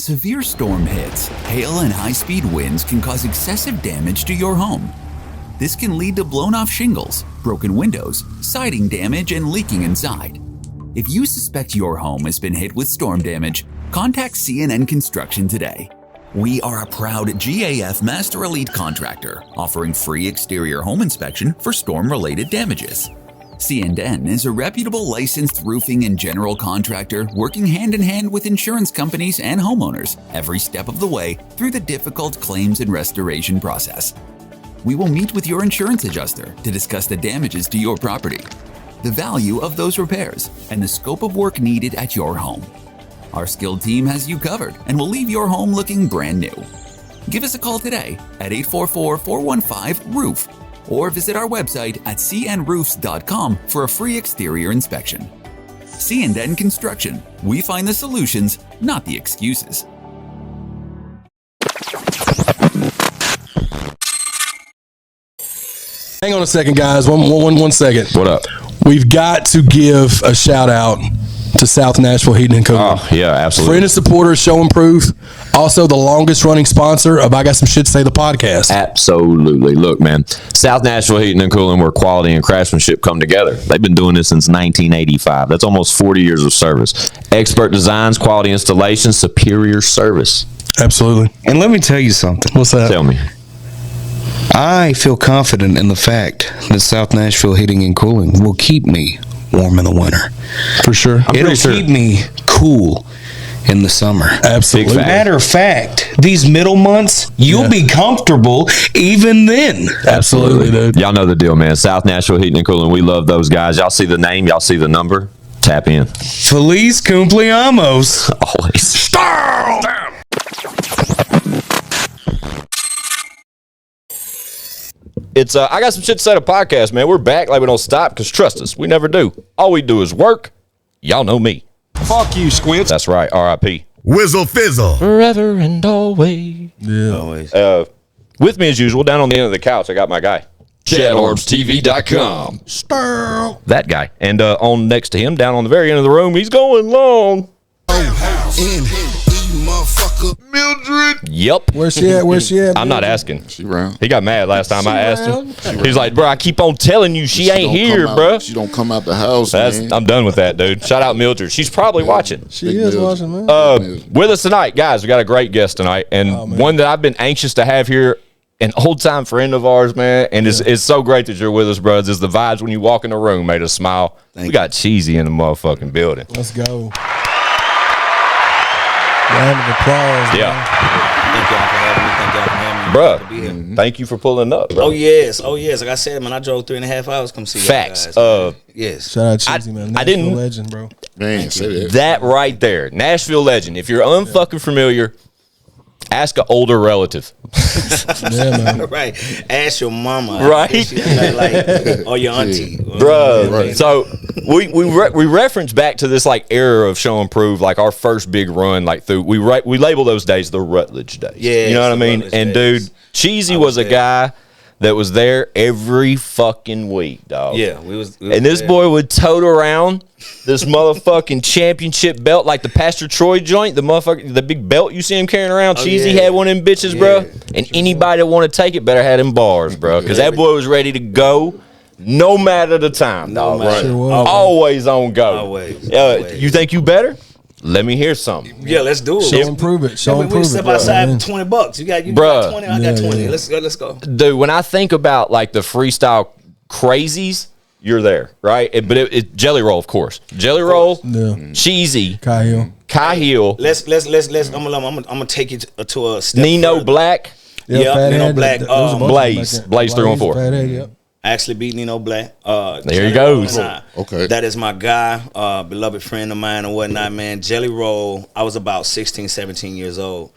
severe storm hits, hail and high-speed winds can cause excessive damage to your home. This can lead to blown-off shingles, broken windows, siding damage, and leaking inside. If you suspect your home has been hit with storm damage, contact CNN Construction today. We are a proud GAF Master Elite contractor, offering free exterior home inspection for storm-related damages. CNN is a reputable licensed roofing and general contractor working hand-in-hand with insurance companies and homeowners every step of the way through the difficult claims and restoration process. We will meet with your insurance adjuster to discuss the damages to your property, the value of those repairs, and the scope of work needed at your home. Our skilled team has you covered and will leave your home looking brand new. Give us a call today at 844-415-ROOF or visit our website at cnroofs.com for a free exterior inspection. CNN Construction. We find the solutions, not the excuses. Hang on a second, guys. One second. What up? We've got to give a shout out to South Nashville Heating and Cooling. Oh, yeah, absolutely. Friend and supporter, show and proof. Also, the longest running sponsor of I Got Some Shit to Say, the podcast. Absolutely. Look, man, South Nashville Heating and Cooling, where quality and craftsmanship come together. They've been doing this since 1985. That's almost 40 years of service. Expert designs, quality installations, superior service. Absolutely. And let me tell you something. What's that? Tell me. I feel confident in the fact that South Nashville Heating and Cooling will keep me warm in the winter. For sure. It'll keep me cool in the summer. Absolutely. Matter of fact, these middle months, you'll be comfortable even then. Absolutely, dude. Y'all know the deal, man. South Nashville Heating and Cooling, we love those guys. Y'all see the name, y'all see the number. Tap in. Feliz cumpleaños. Always. It's I Got Some Shit to Say, the podcast, man. We're back like we don't stop, because trust us, we never do. All we do is work. Y'all know me. Fuck you, Squints. That's right, R.I.P. Whizzle fizzle. Forever and always. Yeah. Always. With me as usual, down on the end of the couch, I got my guy. ChadArmesTV.com. That guy. And on next to him, down on the very end of the room, he's going long. Mildred. Yep. Where's she at? I'm not asking. She round. He got mad last time I asked him. He's like, bro, I keep on telling you she ain't here, bro. She don't come out the house, man. I'm done with that, dude. Shout out Mildred. She's probably watching. She is watching, man. With us tonight, guys, we got a great guest tonight, and one that I've been anxious to have here, an old-time friend of ours, man, and it's so great that you're with us, brothers. It's the vibes when you walk in the room made us smile. We got Cheezy in the motherfucking building. Let's go. Round of applause. Yeah. Thank y'all for having me. Thank y'all for having me. Bruh, To be here. thank you for pulling up, bro. Oh yes. Like I said, man, I drove 3.5 hours to come see Facts. y'all guys. Yes. Shout out Cheezy, man. I didn't- Nashville legend, bro. Man, say that. That right there, Nashville legend. If you're unfucking familiar, ask an older relative. Yeah, man. Right. Ask your mama. Right. Like, or your auntie. Bruh. Right. So we reference back to this like era of show and prove, like our first big run, like through we label those days the Rutledge days. Yeah, you know what I mean? Rutledge And days. dude, Cheezy was a guy that was there every fucking week, dog. Yeah, we was And this there. boy would tote around this motherfucking championship belt like the Pastor Troy joint, the big belt you see him carrying around. Cheezy yeah. had one of them bitches, bro. And anybody that want to take it better had them bars, bro. Because that boy was ready to go no matter the time, dog. matter. Sure was. Always on go. Always. You think you better? Let me hear something. Yeah, let's do it. Show and prove it. Show we and prove it. step outside man. $20. You got Bruh. 20, I got Yeah, 20. yeah. Let's go. Dude, when I think about like the freestyle crazies, you're there, right? But Jelly Roll, of course. Jelly Roll, Yeah. Cheezy, Kyle. Kai Hill, Let's I'm gonna take it to a step Nino further. Black. Yeah, Fat Nino Head, Black, there was a bunch of Blaze. them back there. Blaze 314. Fat Head, yep. I actually beat Nino Black. There he Jelly goes. Roll and I. Okay. That is my guy, beloved friend of mine and whatnot, man. Jelly Roll, I was about 16, 17 years old.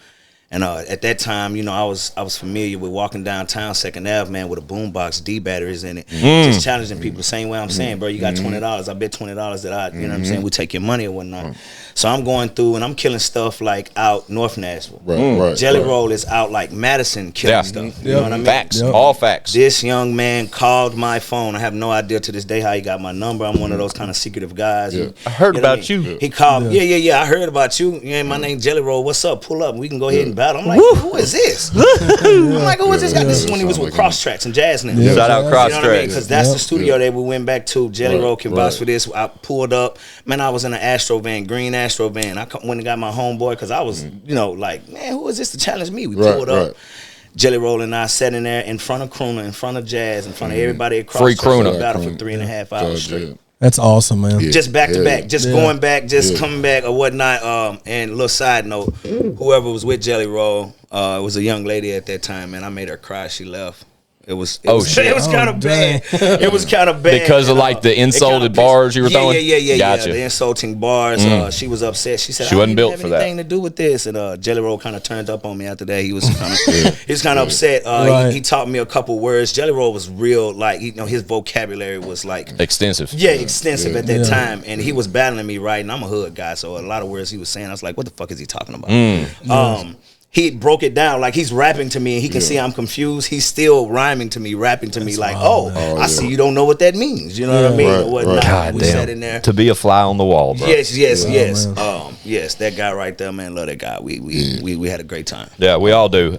And at that time, you know, I was familiar with walking downtown 2nd Ave, man, with a boombox, D batteries in it, just challenging people. Same way I'm saying, bro, you got $20. I bet $20 that you know what I'm saying, we take your money or whatnot. So I'm going through and I'm killing stuff like out North Nashville. Jelly Roll is out like Madison killing stuff. You know what I mean? Facts, all facts. This young man called my phone. I have no idea to this day how he got my number. I'm one of those kind of secretive guys. I heard about you. He called. Yeah. I heard about you. Yeah, my name Jelly Roll. What's up? Pull up. We can go ahead and battle. I'm like, who is this? I'm like, who is this guy? This is when he was with Cross Tracks and Jazz now. Shout out Cross You know what I mean? Tracks. Because that's the studio that we went back to. Jelly Roll can vouch for this. I pulled up. Man, I was in an Astro van, green Astro van. I went and got my homeboy because I was, you know, like, man, who is this to challenge me? We pulled up. Jelly Roll and I sat in there in front of Crooner, in front of Jazz, in front of everybody across. Free Crooner. Battle for 3.5 hours straight. That's awesome, man. Just back to back, just going back, just coming back or whatnot. And a little side note, whoever was with Jelly Roll, it was a young lady at that time, man. I made her cry. She left. It was kind of bad. It was kind of bad because of like the insulted bars you were throwing. Yeah. Gotcha. The insulting bars. She was upset. She said she wasn't built for that. Anything to do with this? And Jelly Roll kind of turned up on me after that. He was kind of upset. He taught me a couple words. Jelly Roll was real, like, you know, his vocabulary was like extensive. Yeah, extensive at that time. And he was battling me, right? And I'm a hood guy, so a lot of words he was saying, I was like, what the fuck is he talking about? He broke it down like he's rapping to me and he can see I'm confused. He's still rhyming to me, rapping to me like, I see you don't know what that means. You know what I mean? Or whatnot. God we damn. sat in there. To be a fly on the wall, bro. Yes. Yes, that guy right there, man. Love that guy. We had a great time. Yeah, we all do.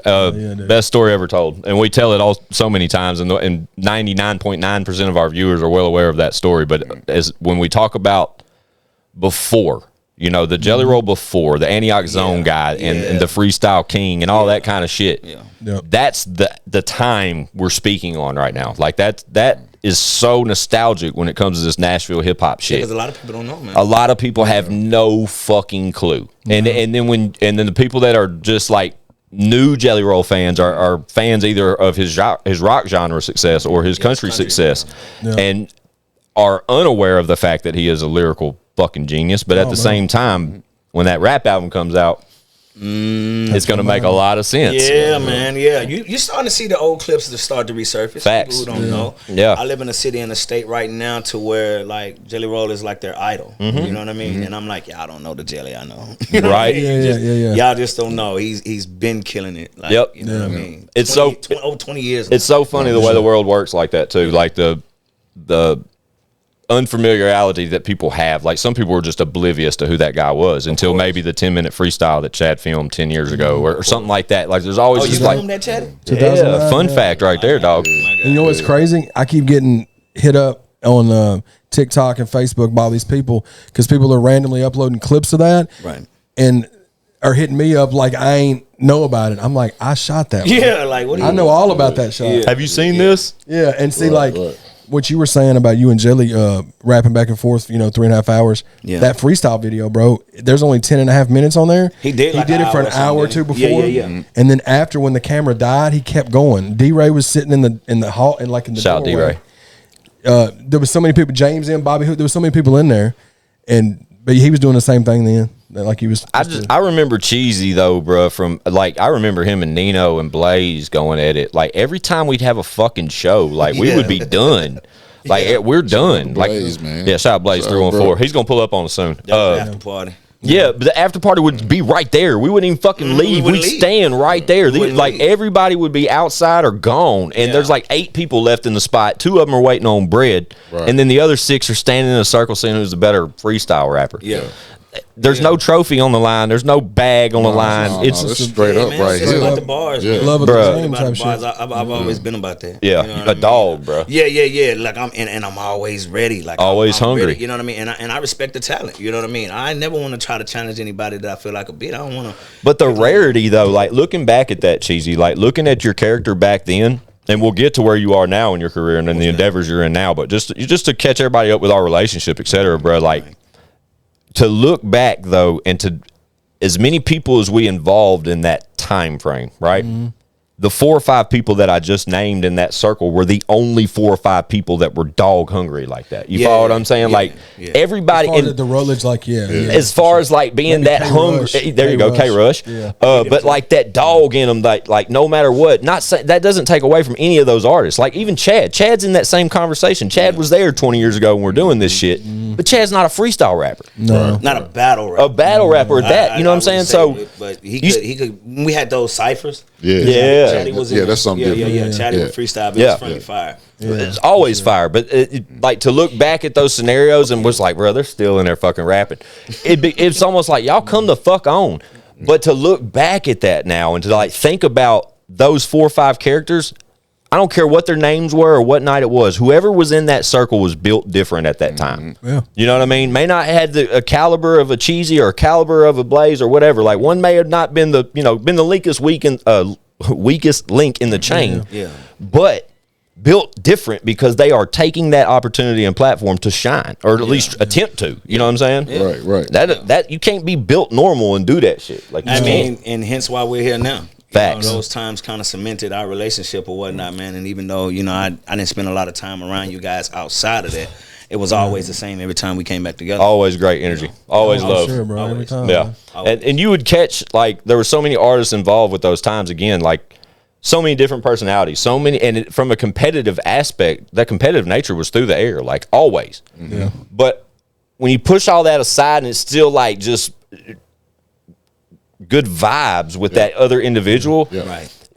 Best story ever told, and we tell it all so many times, and 99.9% of our viewers are well aware of that story. But as when we talk about before. You know, the Jelly Roll before, the Antioch Zone guy and the Freestyle King and all that kind of shit. That's the time we're speaking on right now. Like that is so nostalgic when it comes to this Nashville hip hop shit. Because a lot of people don't know, man. A lot of people have no fucking clue. And then the people that are just like new Jelly Roll fans are fans either of his rock genre success or his country success and are unaware of the fact that he is a lyrical fucking genius, but at the same time, when that rap album comes out, it's going to make a lot of sense. Yeah, man. Yeah, you're starting to see the old clips that start to resurface. Facts. People who don't know. Yeah, I live in a city and a state right now to where like Jelly Roll is like their idol. You know what I mean? And I'm like, y'all don't know the Jelly I know. You know right? Y'all just don't know. He's been killing it. Like, you know what I mean? It's over 20 years. It's so funny the way the world works like that too. Like the unfamiliarity that people have. Like some people were just oblivious to who that guy was until maybe the 10-minute freestyle that Chad filmed 10 years ago or something like that. Like there's always just like that, Chad? Fun fact right there, dog. And you know what's crazy? I keep getting hit up on TikTok and Facebook by all these people because people are randomly uploading clips of that. Right. And are hitting me up like I ain't know about it. I'm like, I shot that. Yeah, like what? I know all about that shot. Have you seen this? Yeah, and see what you were saying about you and Jelly rapping back and forth, 3.5 hours. Yeah. That freestyle video, bro, there's only 10.5 minutes on there. He did it for an hour or two before. Yeah. And then after when the camera died, he kept going. D-Ray was sitting in the hall and like in the Shout doorway. D-Ray. There was so many people, James and Bobby Hood, there was so many people in there. But he was doing the same thing then. Like he was. I remember Cheezy though, bro. From like I remember him and Nino and Blaze going at it. Like every time we'd have a fucking show, like we would be done. Like we're done. Blaze, like man. Yeah, shout out Blaze 314. He's gonna pull up on us soon. After party. Yeah, but the after party would be right there. We wouldn't even fucking leave. We'd stand right there. Like everybody would be outside or gone, and there's like 8 people left in the spot. 2 of them are waiting on bread, and then the other 6 are standing in a circle saying who's the better freestyle rapper. Yeah. There's no trophy on the line. There's no bag on the line. It's just straight up right here. About the bars, love of bro. the game type shit. I've always been about that. Yeah, you know a dog, bro. Yeah. Like I'm always ready. Like always I'm hungry. Ready, you know what I mean? And I respect the talent. You know what I mean? I never want to try to challenge anybody that I feel like a beat. I don't want to. But the rarity though, like looking back at that, Cheezy, like looking at your character back then. And we'll get to where you are now in your career and in the endeavors you're in now. But just to catch everybody up with our relationship, et cetera, bro, like to look back though, and to as many people as we involved in that time frame, right? the 4 or 5 people that I just named in that circle were the only 4 or 5 people that were dog hungry like that. You follow what I'm saying? Like everybody in the Rutledge, like as far as like being that hungry. There you go, K-Rush. Yeah. But like that dog in them, like no matter what. Not say, that doesn't take away from any of those artists. Like even Chad. Chad's in that same conversation. Chad was there 20 years ago when we're doing this shit. But Chad's not a freestyle rapper. No, not a battle rapper. A battle rapper at that. You know what I'm saying? So, but he could. When we had those ciphers. Yeah. Chatty was in that's something different. Yeah. Chatty would freestyle, but it's friendly fire. It's always fire. But like to look back at those scenarios and was like, bro, they're still in there fucking rapping. It's almost like y'all come the fuck on. But to look back at that now and to like think about those 4 or 5 characters, I don't care what their names were or what night it was. Whoever was in that circle was built different at that time. Yeah. You know what I mean? May not have had a caliber of a Cheezy or a caliber of a Blaze or whatever. Like one may have not been the weakest link in the chain. Yeah. But built different because they are taking that opportunity and platform to shine, or at least attempt to. You know what I'm saying? Yeah. Right. That you can't be built normal and do that shit. Like I mean, and hence why we're here now. Facts. Those times kind of cemented our relationship or whatnot, man. And even though I didn't spend a lot of time around you guys outside of that, it was always the same every time we came back together. Always great energy. Always love. Sure, bro. Every time. Yeah. And you would catch, like, there were so many artists involved with those times. Again, like, so many different personalities, so many, and from a competitive aspect, that competitive nature was through the air, like always. Yeah. But when you push all that aside and it's still like just good vibes with that other individual,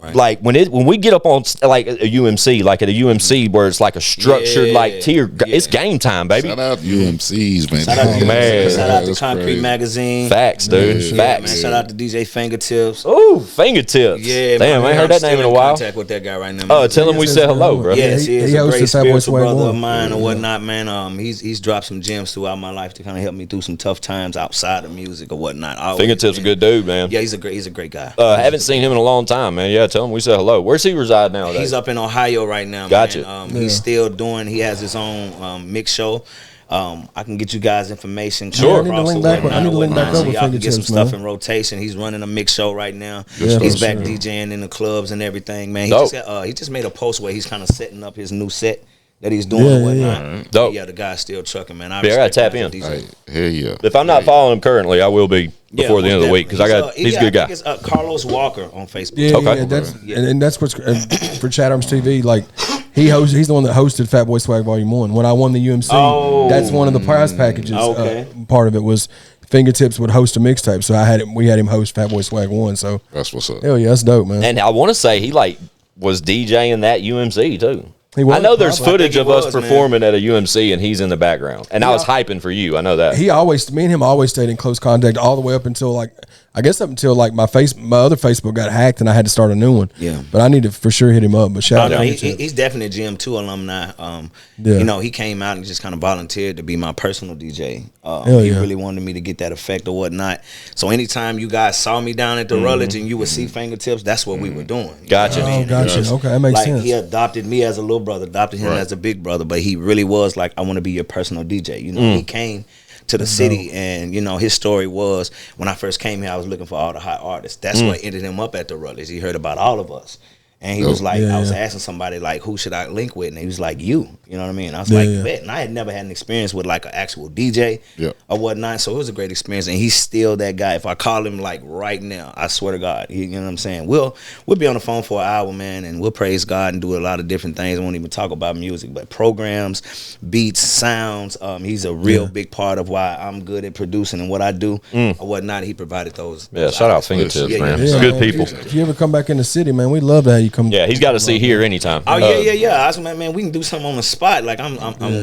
Right. like when we get up on like a UMC, like at a UMC where it's like a structured like tier, it's game time, baby. Shout out UMCs, man. Shout out to Man. Shout out to That's Concrete crazy. Magazine. Facts, dude. Yeah, Facts. man. Shout out to DJ Fingertips. Ooh, fingertips. Yeah, damn, I ain't heard that name in a while. Contact with that guy right now. Oh, tell him we said hello, bro. Yes, he is he a hosted great Fat Boy spiritual Swag brother of 1. mine or whatnot, man. He's dropped some gems throughout my life to kind of help me through some tough times outside of music or whatnot. Fingertips a good dude, man. Yeah, he's a great guy. Haven't seen him in a long time, man. Yeah, tell him we said hello. Where's he reside nowadays? He's up in Ohio right now. Gotcha. Man. He's still doing. He has his own mix show. I can get you guys information. Sure. I need to link back up So with y'all can get some Fingertips, stuff man. in rotation. He's running a mix show right now. Yeah, He's for back sure. DJing in the clubs and everything, man. Dope. He just made a post where he's kind of setting up his new set that he's doing and whatnot. Dope. Yeah, the guy's still trucking, man. I Yeah, I gotta respect tap him in. as a DJ. Hey, hell yeah. If I'm not following him currently, I will be before the end of the week because he's a good guy. I think it's Carlos Walker on Facebook. Yeah, Okay. yeah, that's and that's what's for ChadArmesTV. Like he's the one that hosted Fat Boy Swag Volume 1. When I won the UMC, that's one of the prize packages. Okay. Part of it was Fingertips would host a mixtape, so we had him host Fat Boy Swag 1. So That's what's up. hell yeah, that's dope, man. And I want to say he like was DJing that UMC too. He was, I know there's probably. footage I of think he us was, man. performing at a UMC and he's in the background. And I was hyping for you. I know that. Me and him always stayed in close contact all the way up until like I guess up until like my other Facebook got hacked and I had to start a new one. Yeah. But I need to for sure hit him up. But shout out to He's definitely a GM2 alumni. He came out and just kind of volunteered to be my personal DJ. He really wanted me to get that effect or whatnot. So anytime you guys saw me down at the Rutledge and you would see Fingertips, that's what we were doing. Gotcha. Oh, gotcha. Okay, that makes sense. He adopted me as a little brother, adopted him as a big brother, but he really was like, I want to be your personal DJ. He came to the city and his story was when I first came here I was looking for all the hot artists. That's what ended him up at the Rutledge. He heard about all of us and he was like, I was asking somebody like, who should I link with, and he was like, you know what I mean? I was like, bet. And I had never had an experience with like an actual DJ or whatnot, so it was a great experience. And he's still that guy. If I call him like right now, I swear to God, you know what I'm saying, we'll be on the phone for an hour, man, and we'll praise God and do a lot of different things. I won't even talk about music, but programs, beats, sounds. He's a real big part of why I'm good at producing and what I do or whatnot. He provided those. Yeah, shout out Fingertips, man. Yeah, Good man. people. If you ever come back in the city, man, we'd love to have you come. Yeah, he's got to see here anytime. Oh yeah. I was like, man, we can do something on the spot. Like I'm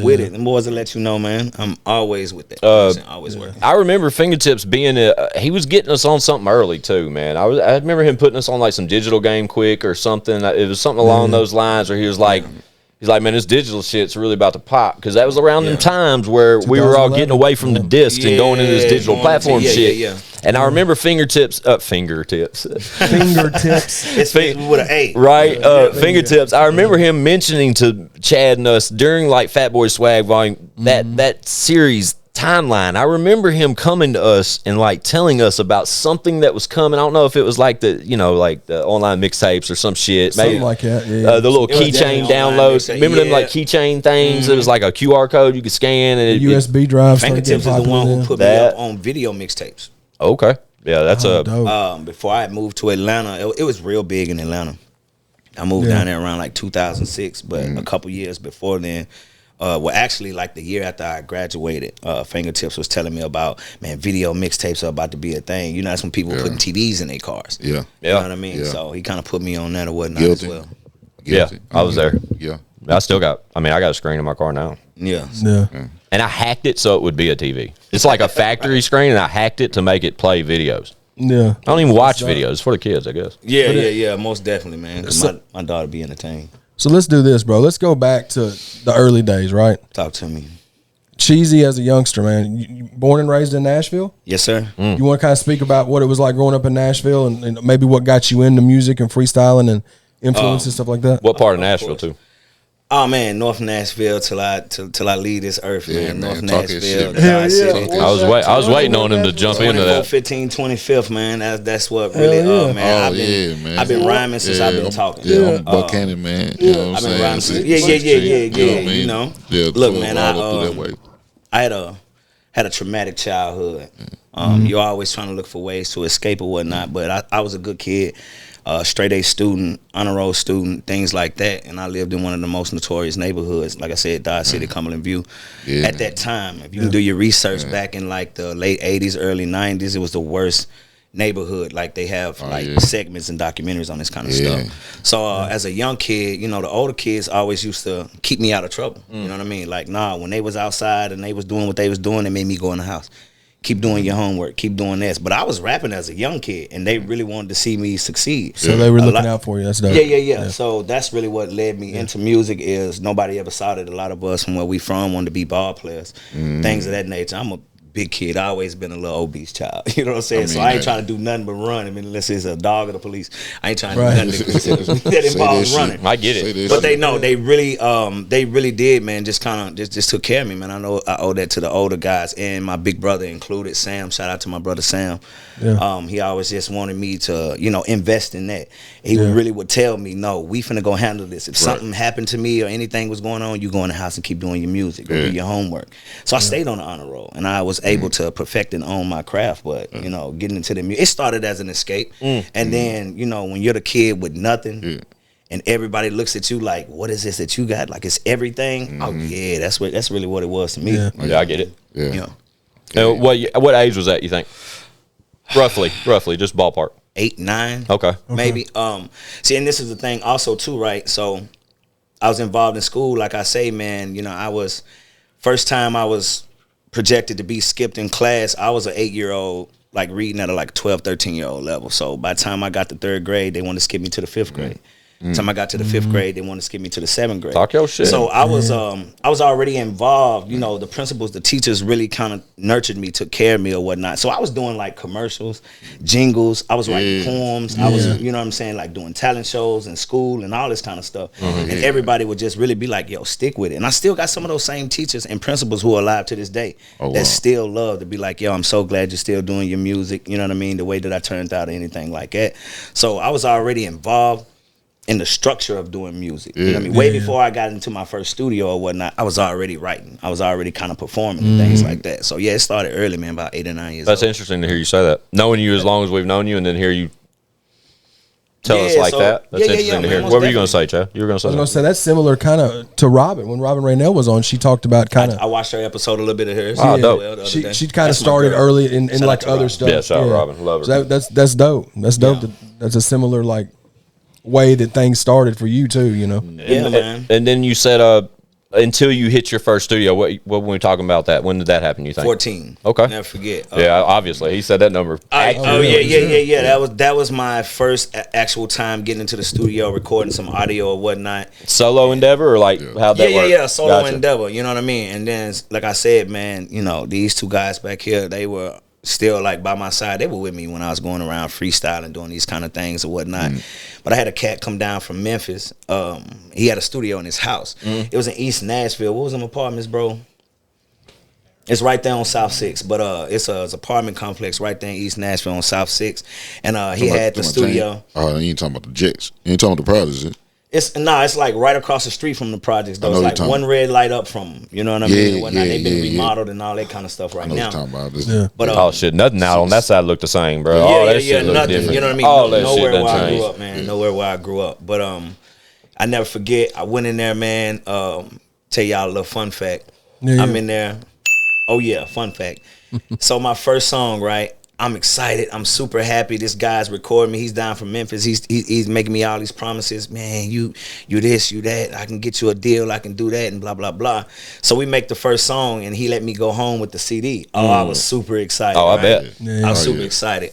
with it. The boys will let you know, man. I'm always with it. Always working. I remember Fingertips being he was getting us on something early too, man. I remember him putting us on like some digital game quick or something. It was something along those lines where he was like. He's like, man, this digital shit's really about to pop because that was around them times where we were all getting away from the discs and going into this digital platform shit. And I remember Fingertips. Fingertips. It's with an A. Right, Fingertips. I remember him mentioning to Chad and us during like Fat Boy Swag Volume that series timeline. I remember him coming to us and like telling us about something that was coming. I don't know if it was like the like the online mixtapes or some shit. Something maybe like that. Yeah. the little keychain downloads. Remember them like keychain things? It was like a QR code you could scan and USB drive. Fingertips is the one who put me up on video mixtapes. Okay, yeah, that's before I moved to Atlanta, it was real big in Atlanta. I moved down there around like 2006, but a couple years before then. Well, actually, like the year after I graduated, Fingertips was telling me about, man, video mixtapes are about to be a thing. You know, that's when people were putting TVs in their cars. Yeah. You know what I mean? Yeah. So he kind of put me on that or whatnot as well. Guilty. Yeah, I was there. Yeah. I still got, I got a screen in my car now. Yeah. And I hacked it so it would be a TV. It's like a factory screen, and I hacked it to make it play videos. Yeah. I don't even watch videos. It's for the kids, I guess. Yeah, most definitely, man. 'Cause my daughter be entertained. So let's do this, bro. Let's go back to the early days, right? Talk to me. Cheezy as a youngster, man. You born and raised in Nashville? Yes, sir. You want to kind of speak about what it was like growing up in Nashville and maybe what got you into music and freestyling and influence and stuff like that? What part of Nashville, too? Oh man, North Nashville till I leave this earth, man. North Nashville, Hell yeah. I was waiting on him to jump into that. 15, 25th, man. That's what really man. I've been rhyming since I've been talking. Yeah, I'm Buchanan, man. You know what I'm I've been rhyming saying? yeah. You know. Yeah, Look, man, I I had a traumatic childhood. You're always trying to look for ways to escape or whatnot, but I was a good kid. Straight A student, honor roll student, things like that. And I lived in one of the most notorious neighborhoods, like I said, Dodge City, Cumberland View. Yeah. At that time, if you can do your research back in like the late 80s, early 90s, it was the worst neighborhood. Like they have segments and documentaries on this kind of stuff. So as a young kid, you know, the older kids always used to keep me out of trouble. You know what I mean? Like, when they was outside and they was doing what they was doing, it made me go in the house. Keep doing your homework, keep doing this. But I was rapping as a young kid, and they really wanted to see me succeed. So they were looking out for you. That's dope. Yeah. So that's really what led me into music. Is nobody ever saw that a lot of us from where we from wanted to be ball players, things of that nature. I'm a big kid. I always been a little obese child. You know what I'm saying? So I ain't trying to do nothing but run. I mean, unless it's a dog or the police. I ain't trying to do nothing that involves running. I get it. But they really did, man. Just kind of just took care of me, man. I know I owe that to the older guys and my big brother included, Sam. Shout out to my brother Sam. Yeah. He always just wanted me to, invest in that. He really would tell me, no, we finna go handle this. If something happened to me or anything was going on, you go in the house and keep doing your music, go do your homework. So I stayed on the honor roll, and I was able to perfect and own my craft. But getting into the music, it started as an escape, and then when you're the kid with nothing. And everybody looks at you like, what is this that you got? Like it's everything. Oh yeah, that's really what it was to me. Yeah, I get it. Yeah. And what age was that, you think? Roughly, just ballpark. 8, 9. Okay. Maybe. See, and this is the thing also too, right? So I was involved in school, like I say, man, first time I was projected to be skipped in class, I was an 8-year-old, like reading at a 12, 13-year-old level. So by the time I got to 3rd grade, they wanted to skip me to the 5th grade. By the time I got to the 5th grade, they wanted to skip me to the 7th grade. Talk your shit. So I was already involved. The principals, the teachers really kind of nurtured me, took care of me or whatnot. So I was doing like commercials, jingles. I was writing poems. I was, what I'm saying, like doing talent shows in school and all this kind of stuff. And everybody would just really be like, yo, stick with it. And I still got some of those same teachers and principals who are alive to this day that still love to be like, yo, I'm so glad you're still doing your music. You know what I mean? The way that I turned out or anything like that. So I was already involved in the structure of doing music. You know what I mean? Way before I got into my first studio or whatnot, I was already writing. I was already kind of performing and things like that. So yeah, it started early, man, about 8 or 9 years old. That's interesting to hear you say that. Knowing you as long as we've known you and then hear you tell us like that. That's interesting to hear. What were you going to say, Chad? You were going to say I was going to say that's similar kind of to Robin. When Robin Raynell was on, she talked about kind of. I watched her episode, a little bit of hers. Oh, dope. She kind of started early in like other stuff. Yeah, shout out Robin. Love her. So that's dope. That's dope. Yeah. That's a similar like way that things started for you too, Yeah, man. And then you said until you hit your first studio, what were we talking about that? When did that happen, you think? 14. Okay. Never forget. Yeah, obviously. He said that number. Yeah. That was my first actual time getting into the studio, recording some audio or whatnot. Solo endeavor or like how'd that work? Yeah, solo endeavor, you know what I mean? And then, like I said, man, these two guys back here, they were still like by my side. They were with me when I was going around freestyling, doing these kind of things or whatnot. But I had a cat come down from Memphis. He had a studio in his house. It was in East Nashville. What was them apartments, bro? It's right there on South 6, but it's a apartment complex right there in East Nashville on South 6, and he had the studio. Oh, you ain't talking about the Jets. You ain't talking about the Projects, is it? It's like right across the street from the projects though. It's like one red light up from them. You know what I mean? And whatnot. They've been remodeled and all that kind of stuff right now. Talking about this. Yeah. But oh shit, nothing out on that side looked the same, bro. Nothing. Different. You know what I mean? All that nowhere shit where I changed. grew up, man. Nowhere where I grew up. But I never forget. I went in there, man. Tell y'all a little fun fact. I'm in there. Oh yeah, fun fact. So my first song, right? I'm excited. I'm super happy. This guy's recording me. He's down from Memphis. He's making me all these promises. Man, you this, you that. I can get you a deal. I can do that and blah, blah, blah. So we make the first song and he let me go home with the CD. Oh, I was super excited. Oh, I right? bet. I was super excited.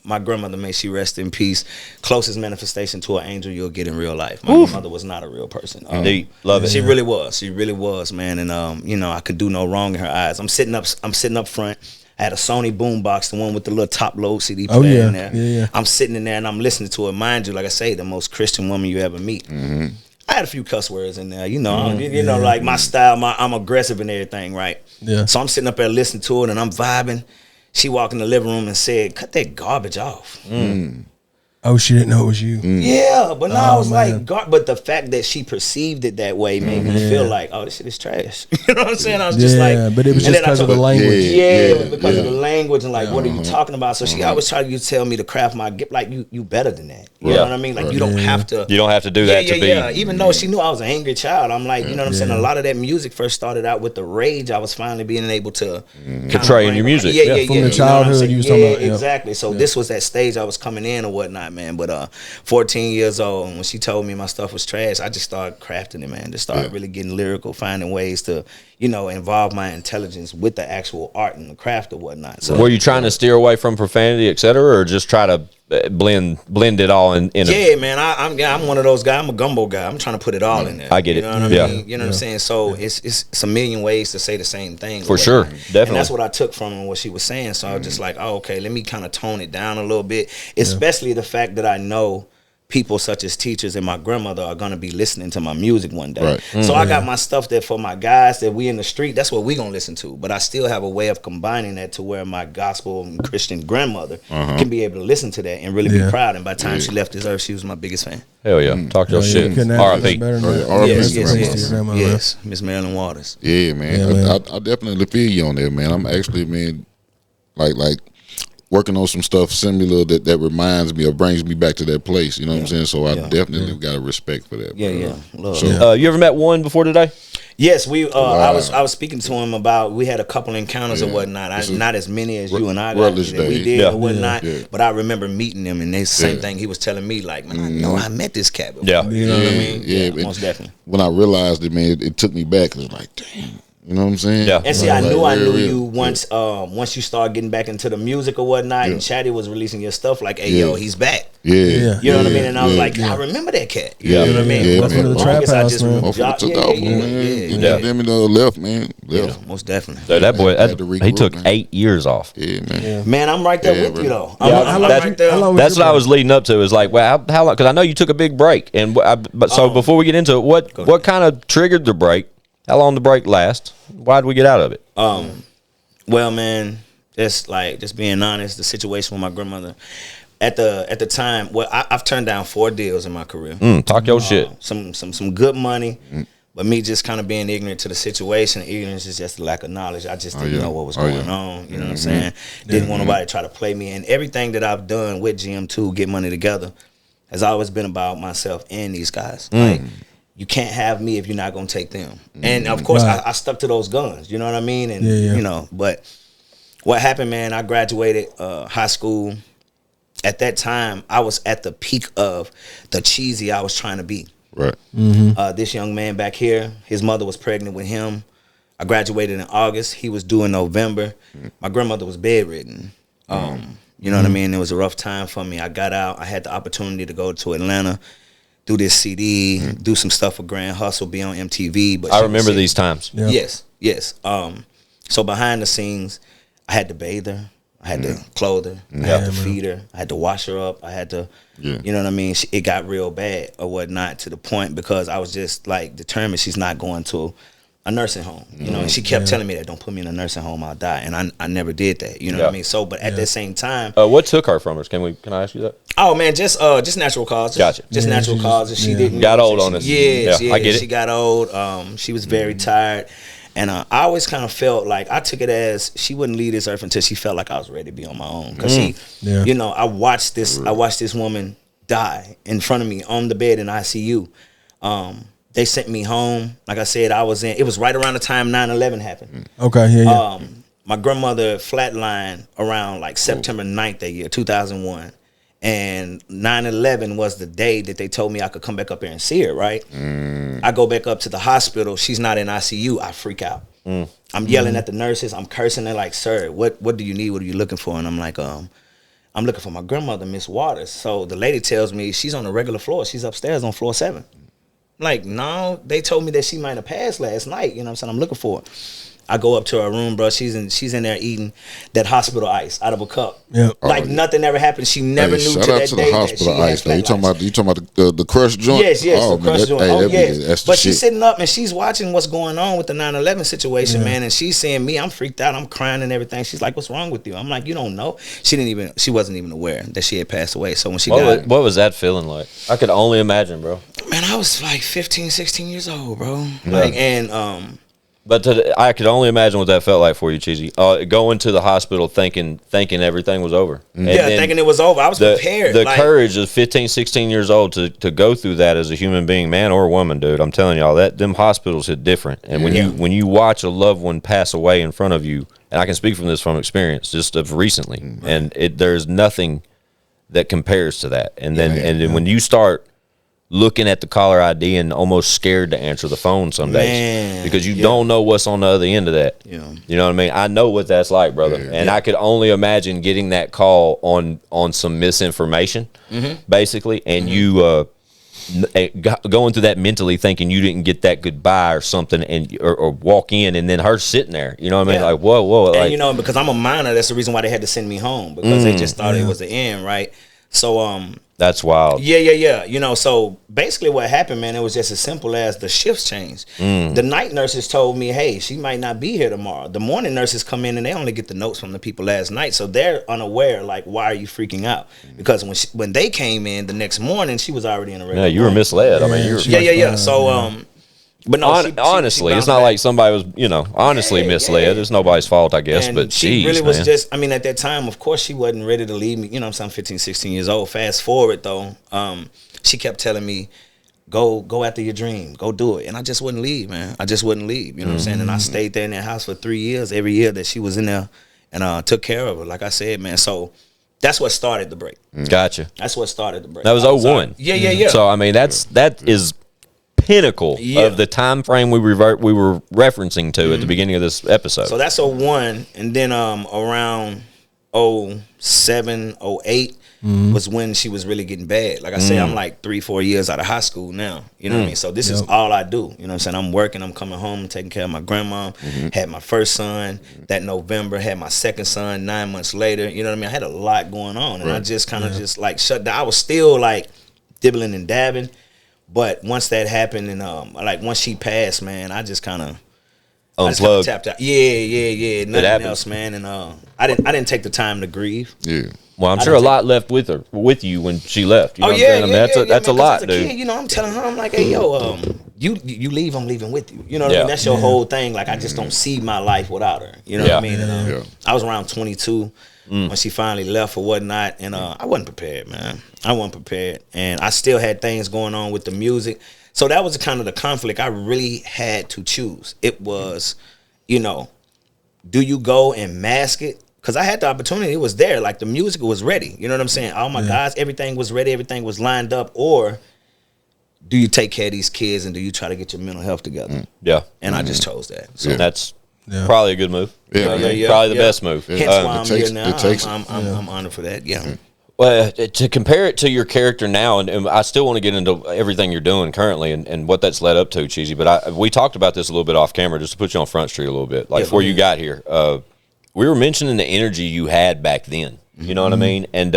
My grandmother, may she rest in peace, closest manifestation to an angel you'll get in real life. My grandmother was not a real person. Indeed. Love it. She really was. She really was, man. And I could do no wrong in her eyes. I'm sitting up front. I had a Sony boombox, the one with the little top load CD player in there. Yeah. I'm sitting in there and I'm listening to it. Mind you, like I say, the most Christian woman you ever meet. I had a few cuss words in there, like my style. I'm aggressive and everything, right? Yeah. So I'm sitting up there listening to it and I'm vibing. She walked in the living room and said, "Cut that garbage off." Oh, she didn't know it was you. Yeah, but now I was like, but the fact that she perceived it that way made me feel like, oh, this shit is trash. You know what I'm saying? I was just like, but it was just because of the language. It was because of the language and like, what are you talking about? So she always tried to tell me to craft my gift, like you better than that. You know what I mean? Like you don't have to. You don't have to do that to be. Yeah. Even though she knew I was an angry child, I'm like, you know what I'm saying? A lot of that music first started out with the rage. I was finally being able to portray in your music. From the childhood you was talking about. Exactly. So this was that stage I was coming in or whatnot, man. But 14 years old, and when she told me my stuff was trash, I just started crafting it, man. Just started really getting lyrical, finding ways to, involve my intelligence with the actual art and the craft or whatnot. So were you trying to steer away from profanity, et cetera, or just try to blend it all in? Man, I'm one of those guys. I'm a gumbo guy. I'm trying to put it all in there. I get it. You know what I mean? You know what I'm saying? So it's a million ways to say the same thing. For sure, definitely. And that's what I took from what she was saying. So I was just like, oh, okay, let me kind of tone it down a little bit, especially the fact that I know people such as teachers and my grandmother are going to be listening to my music one day. Right. So I got my stuff that for my guys that we in the street, that's what we going to listen to. But I still have a way of combining that to where my gospel and Christian grandmother can be able to listen to that and really be proud. And by the time she left this earth, she was my biggest fan. Hell yeah. Talk your shit. R.I.P. Yes, Miss Marilyn Waters. Yeah, man. I definitely feel you on that, man. I'm actually, man, like working on some stuff similar that reminds me or brings me back to that place. You know what I'm saying? So I definitely got a respect for that. Love. So, you ever met one before today? Yes, we. I was speaking to him about. We had a couple encounters or whatnot. Not as many as you and I got. We did or whatnot. But I remember meeting them, and they the same thing. He was telling me like, man, I know I met this cat before. Yeah, you know what I mean? Yeah, most definitely. When I realized it, man, it took me back. It was like, damn. You know what I'm saying? Yeah. And see, I knew you once. Once you start getting back into the music or whatnot, and Chaddy was releasing your stuff, like, "Hey, yo, he's back." Yeah. You know what I mean? And I was like, I remember that cat. You know what I mean? Welcome to the trap house, man. Took off, man. Them in the left, man. Left. Most definitely. So that boy, he took 8 years off. Yeah, man. Man, I'm right there with you though. I'm that's right there. That's what I was leading up to. Is like, well, how long? Because I know you took a big break, and so before we get into it, what kind of triggered the break? How long the break last? Why did we get out of it? Well, man, just being honest, the situation with my grandmother at the time. Well, I've turned down 4 deals in my career. Talk your shit. Some good money, but me just kind of being ignorant to the situation. Ignorance is just a lack of knowledge. I just didn't know what was going on. You know what I'm saying? Didn't want nobody to try to play me. And everything that I've done with GM2, Get Money Together, has always been about myself and these guys. Like, you can't have me if you're not going to take them. And, of course, I stuck to those guns. You know what I mean? And, you know, but what happened, man, I graduated high school. At that time, I was at the peak of the Cheezy I was trying to be. Right. This young man back here, his mother was pregnant with him. I graduated in August. He was due in November. My grandmother was bedridden. You know what I mean? It was a rough time for me. I got out. I had the opportunity to go to Atlanta, do this CD, do some stuff for Grand Hustle, be on MTV. But I remember these times. Yeah. Yes. So behind the scenes, I had to bathe her. I had to clothe her. I had to feed her. I had to wash her up. I had to, you know what I mean? It got real bad or whatnot to the point because I was just like determined she's not going to a nursing home, you know, and she kept telling me that, don't put me in a nursing home, I'll die. And I never did that, you know what I mean? So, but at that same time. What took her from us? Can I ask you that? Oh, man, just natural causes. Gotcha. Just natural causes. She didn't. Got old on us. Yeah, I get it. She got old. She was very tired. And I always kind of felt like, I took it as she wouldn't leave this earth until she felt like I was ready to be on my own. Because you know, I watched this woman die in front of me on the bed in ICU. They sent me home. Like I said, it was right around the time 9/11 happened. Okay, My grandmother flatlined around like September 9th that year, 2001. And 9/11 was the day that they told me I could come back up here and see her, right? I go back up to the hospital. She's not in ICU. I freak out. I'm yelling at the nurses. I'm cursing. They're like, sir, what do you need? What are you looking for? And I'm like, I'm looking for my grandmother, Miss Waters. So the lady tells me she's on the regular floor. She's upstairs on floor 7. Like, no, they told me that she might have passed last night. You know what I'm saying? I'm looking for her. I go up to her room, bro. She's in there eating that hospital ice out of a cup. Yeah. Like nothing ever happened. She never knew to that day. Shout out to the hospital ice. Though. You talking about the crushed joint? Yes, the crushed joint. That's but she's sitting up and she's watching what's going on with the 9/11 situation, man. And she's seeing me. I'm freaked out. I'm crying and everything. She's like, "What's wrong with you?" I'm like, "You don't know." She wasn't even aware that she had passed away. So when she died, what was that feeling like? I could only imagine, bro. Man, I was like 15, 16 years old, bro. Like, and But I could only imagine what that felt like for you, Cheezy. Going to the hospital thinking everything was over. Thinking it was over. I was prepared. The courage of 15, 16 years old to go through that as a human being, man or woman, dude. I'm telling y'all that them hospitals hit different. And when you watch a loved one pass away in front of you, and I can speak from this from experience, just of recently, and there's nothing that compares to that. And then when you start looking at the caller ID and almost scared to answer the phone some days because you don't know what's on the other end of that. Yeah. You know what I mean? I know what that's like, brother. And I could only imagine getting that call on some misinformation, basically, and you going through that mentally thinking you didn't get that goodbye or something or walk in and then her sitting there. You know what I mean? Like, whoa. And like, you know, because I'm a minor, that's the reason why they had to send me home because they just thought it was the end, right? So that's wild. Yeah. You know, so basically what happened, man, it was just as simple as the shifts changed. The night nurses told me, hey, she might not be here tomorrow. The morning nurses come in and they only get the notes from the people last night. So they're unaware, like, why are you freaking out? Because when they came in the next morning, she was already in a regular you were misled. I mean, you were. Yeah. So, but no, honestly, it's not like somebody was, honestly misled. It's nobody's fault, I guess. And but she really was just, I mean, at that time, of course, she wasn't ready to leave me. You know, I'm 15, 16 years old. Fast forward, though, she kept telling me, go after your dream. Go do it. And I just wouldn't leave, man. I just wouldn't leave. You know what I'm saying? And I stayed there in that house for 3 years, every year that she was in there, and took care of her, like I said, man. So that's what started the break. Gotcha. That's what started the break. That was 01. Yeah. So, I mean, that is pinnacle of the time frame we were referencing to at the beginning of this episode. So that's 01, and then around 07, 08 was when she was really getting bad. Like I said, I'm like 3-4 years out of high school now. You know what I mean? So this is all I do. You know what I'm saying? I'm working, I'm coming home, taking care of my grandma. Had my first son that November, had my second son 9 months later. You know what I mean? I had a lot going on, and I just kind of just like shut down. I was still like dibbling and dabbing. But once that happened and like once she passed, man, I just kind of unplugged. Tapped out. Yeah. Nothing else, man. And I didn't take the time to grieve. Yeah. Well, I'm sure a lot left with you when she left. You know what I'm saying? I mean, that's a lot, dude. Kid, you know, I'm telling her, I'm like, hey, yo, you leave, I'm leaving with you. You know what I mean? That's your whole thing. Like, I just don't see my life without her. You know what I mean? And, I was around 22 when she finally left or whatnot, and I wasn't prepared, man. I wasn't prepared, and I still had things going on with the music. So that was kind of the conflict I really had to choose. It was, you know, do you go and mask it? Because I had the opportunity. It was there. Like, the music was ready. You know what I'm saying? All my guys, everything was ready. Everything was lined up. Or do you take care of these kids and do you try to get your mental health together? Yeah. And I just chose that. So that's probably a good move. Probably the best move. Hence why I'm here now. I'm honored for that. Yeah. Well, to compare it to your character now, and I still want to get into everything you're doing currently and what that's led up to, Cheezy, but we talked about this a little bit off camera just to put you on Front Street a little bit. Like, before you got here, we were mentioning the energy you had back then. You know what I mean? And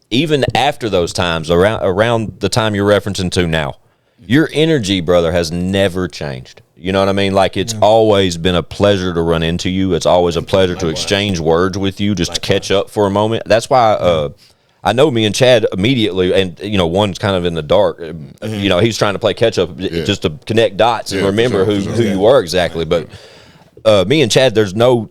even after those times, around the time you're referencing to now, your energy, brother, has never changed. You know what I mean? Like, it's always been a pleasure to run into you. It's always a pleasure to exchange words with you, just to catch up for a moment. That's why I know me and Chad immediately, and, you know, one's kind of in the dark. You know, he's trying to play catch up just to connect dots and remember who you were exactly. But me and Chad, there's no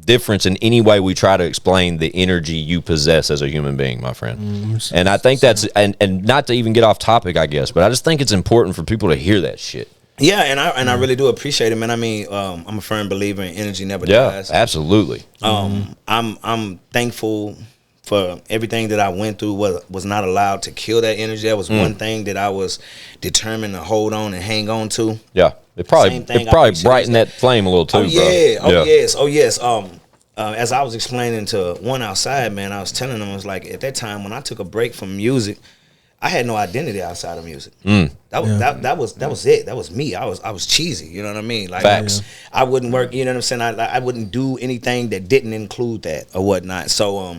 difference in any way we try to explain the energy you possess as a human being, my friend. And I think that's, and not to even get off topic, I guess, but I just think it's important for people to hear that shit. Yeah, and I really do appreciate it, man. I mean, I'm a firm believer in energy never dies. Yeah, absolutely. I'm thankful for everything that I went through. Was not allowed to kill that energy. That was one thing that I was determined to hold on and hang on to. Yeah, it probably brightened that flame a little too. Oh yes. As I was explaining to one outside, man, I was telling them, I was like, at that time when I took a break from music, I had no identity outside of music. That was it. That was me. I was cheesy. You know what I mean? Like, facts. I wouldn't work. You know what I'm saying? I wouldn't do anything that didn't include that or whatnot. So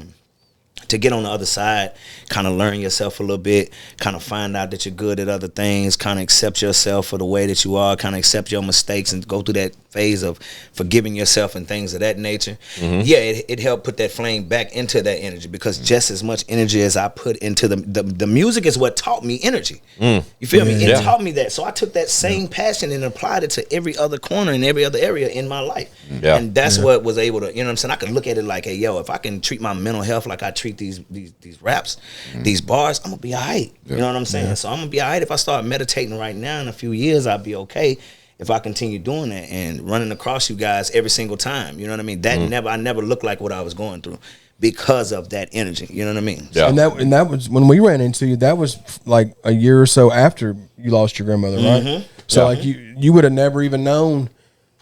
to get on the other side, kind of learn yourself a little bit, kind of find out that you're good at other things, kind of accept yourself for the way that you are, kind of accept your mistakes and go through that phase of forgiving yourself and things of that nature. Yeah, it helped put that flame back into that energy, because just as much energy as I put into the music is what taught me energy. You feel me? It taught me that. So I took that same passion and applied it to every other corner and every other area in my life. And that's what was able to, you know what I'm saying? I could look at it like, hey, yo, if I can treat my mental health like I treat these raps, these bars, I'm gonna be all right. You know what I'm saying? So I'm gonna be all right if I start meditating right now. In a few years, I'll be okay if I continue doing that and running across you guys every single time. You know what I mean? That I never looked like what I was going through because of that energy. You know what I mean? Yeah. And that was when we ran into you. That was like a year or so after you lost your grandmother, right? So like you would have never even known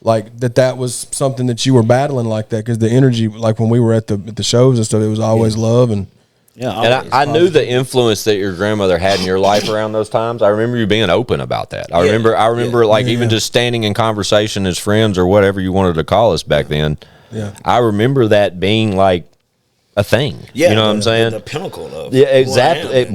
like that was something that you were battling like that, because the energy, like when we were at the shows and stuff, it was always love and. Yeah, and I knew the influence that your grandmother had in your life around those times. I remember you being open about that. I remember like even just standing in conversation as friends or whatever you wanted to call us back then. Yeah, I remember that being like a thing. Yeah, you know what I'm saying? The pinnacle of exactly, doing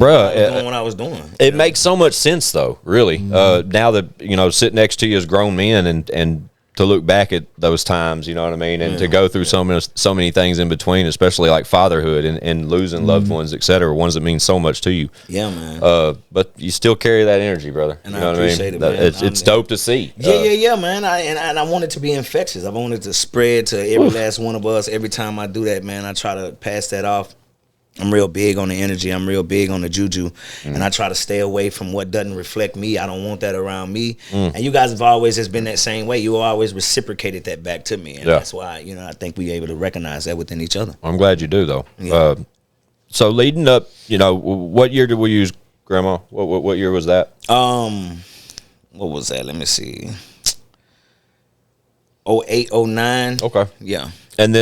what I was doing. It makes so much sense though, really. Now that sit next to you as grown men and to look back at those times, you know what I mean, and to go through so many things in between, especially like fatherhood and losing loved ones, etc., ones that mean so much to you. Yeah, man. But you still carry that energy, brother. And you know I appreciate it, man. It's dope to see. Yeah, man. I want it to be infectious. I want it to spread to every last one of us. Every time I do that, man, I try to pass that off. I'm real big on the energy. I'm real big on the juju. And I try to stay away from what doesn't reflect me. I don't want that around me. And you guys have always just been that same way. You always reciprocated that back to me. And that's why, I think we able to recognize that within each other. I'm glad you do, though. Yeah. So leading up, what year did we use Grandma? What year was that? What was that? Let me see. 08, 09. Okay. Yeah. And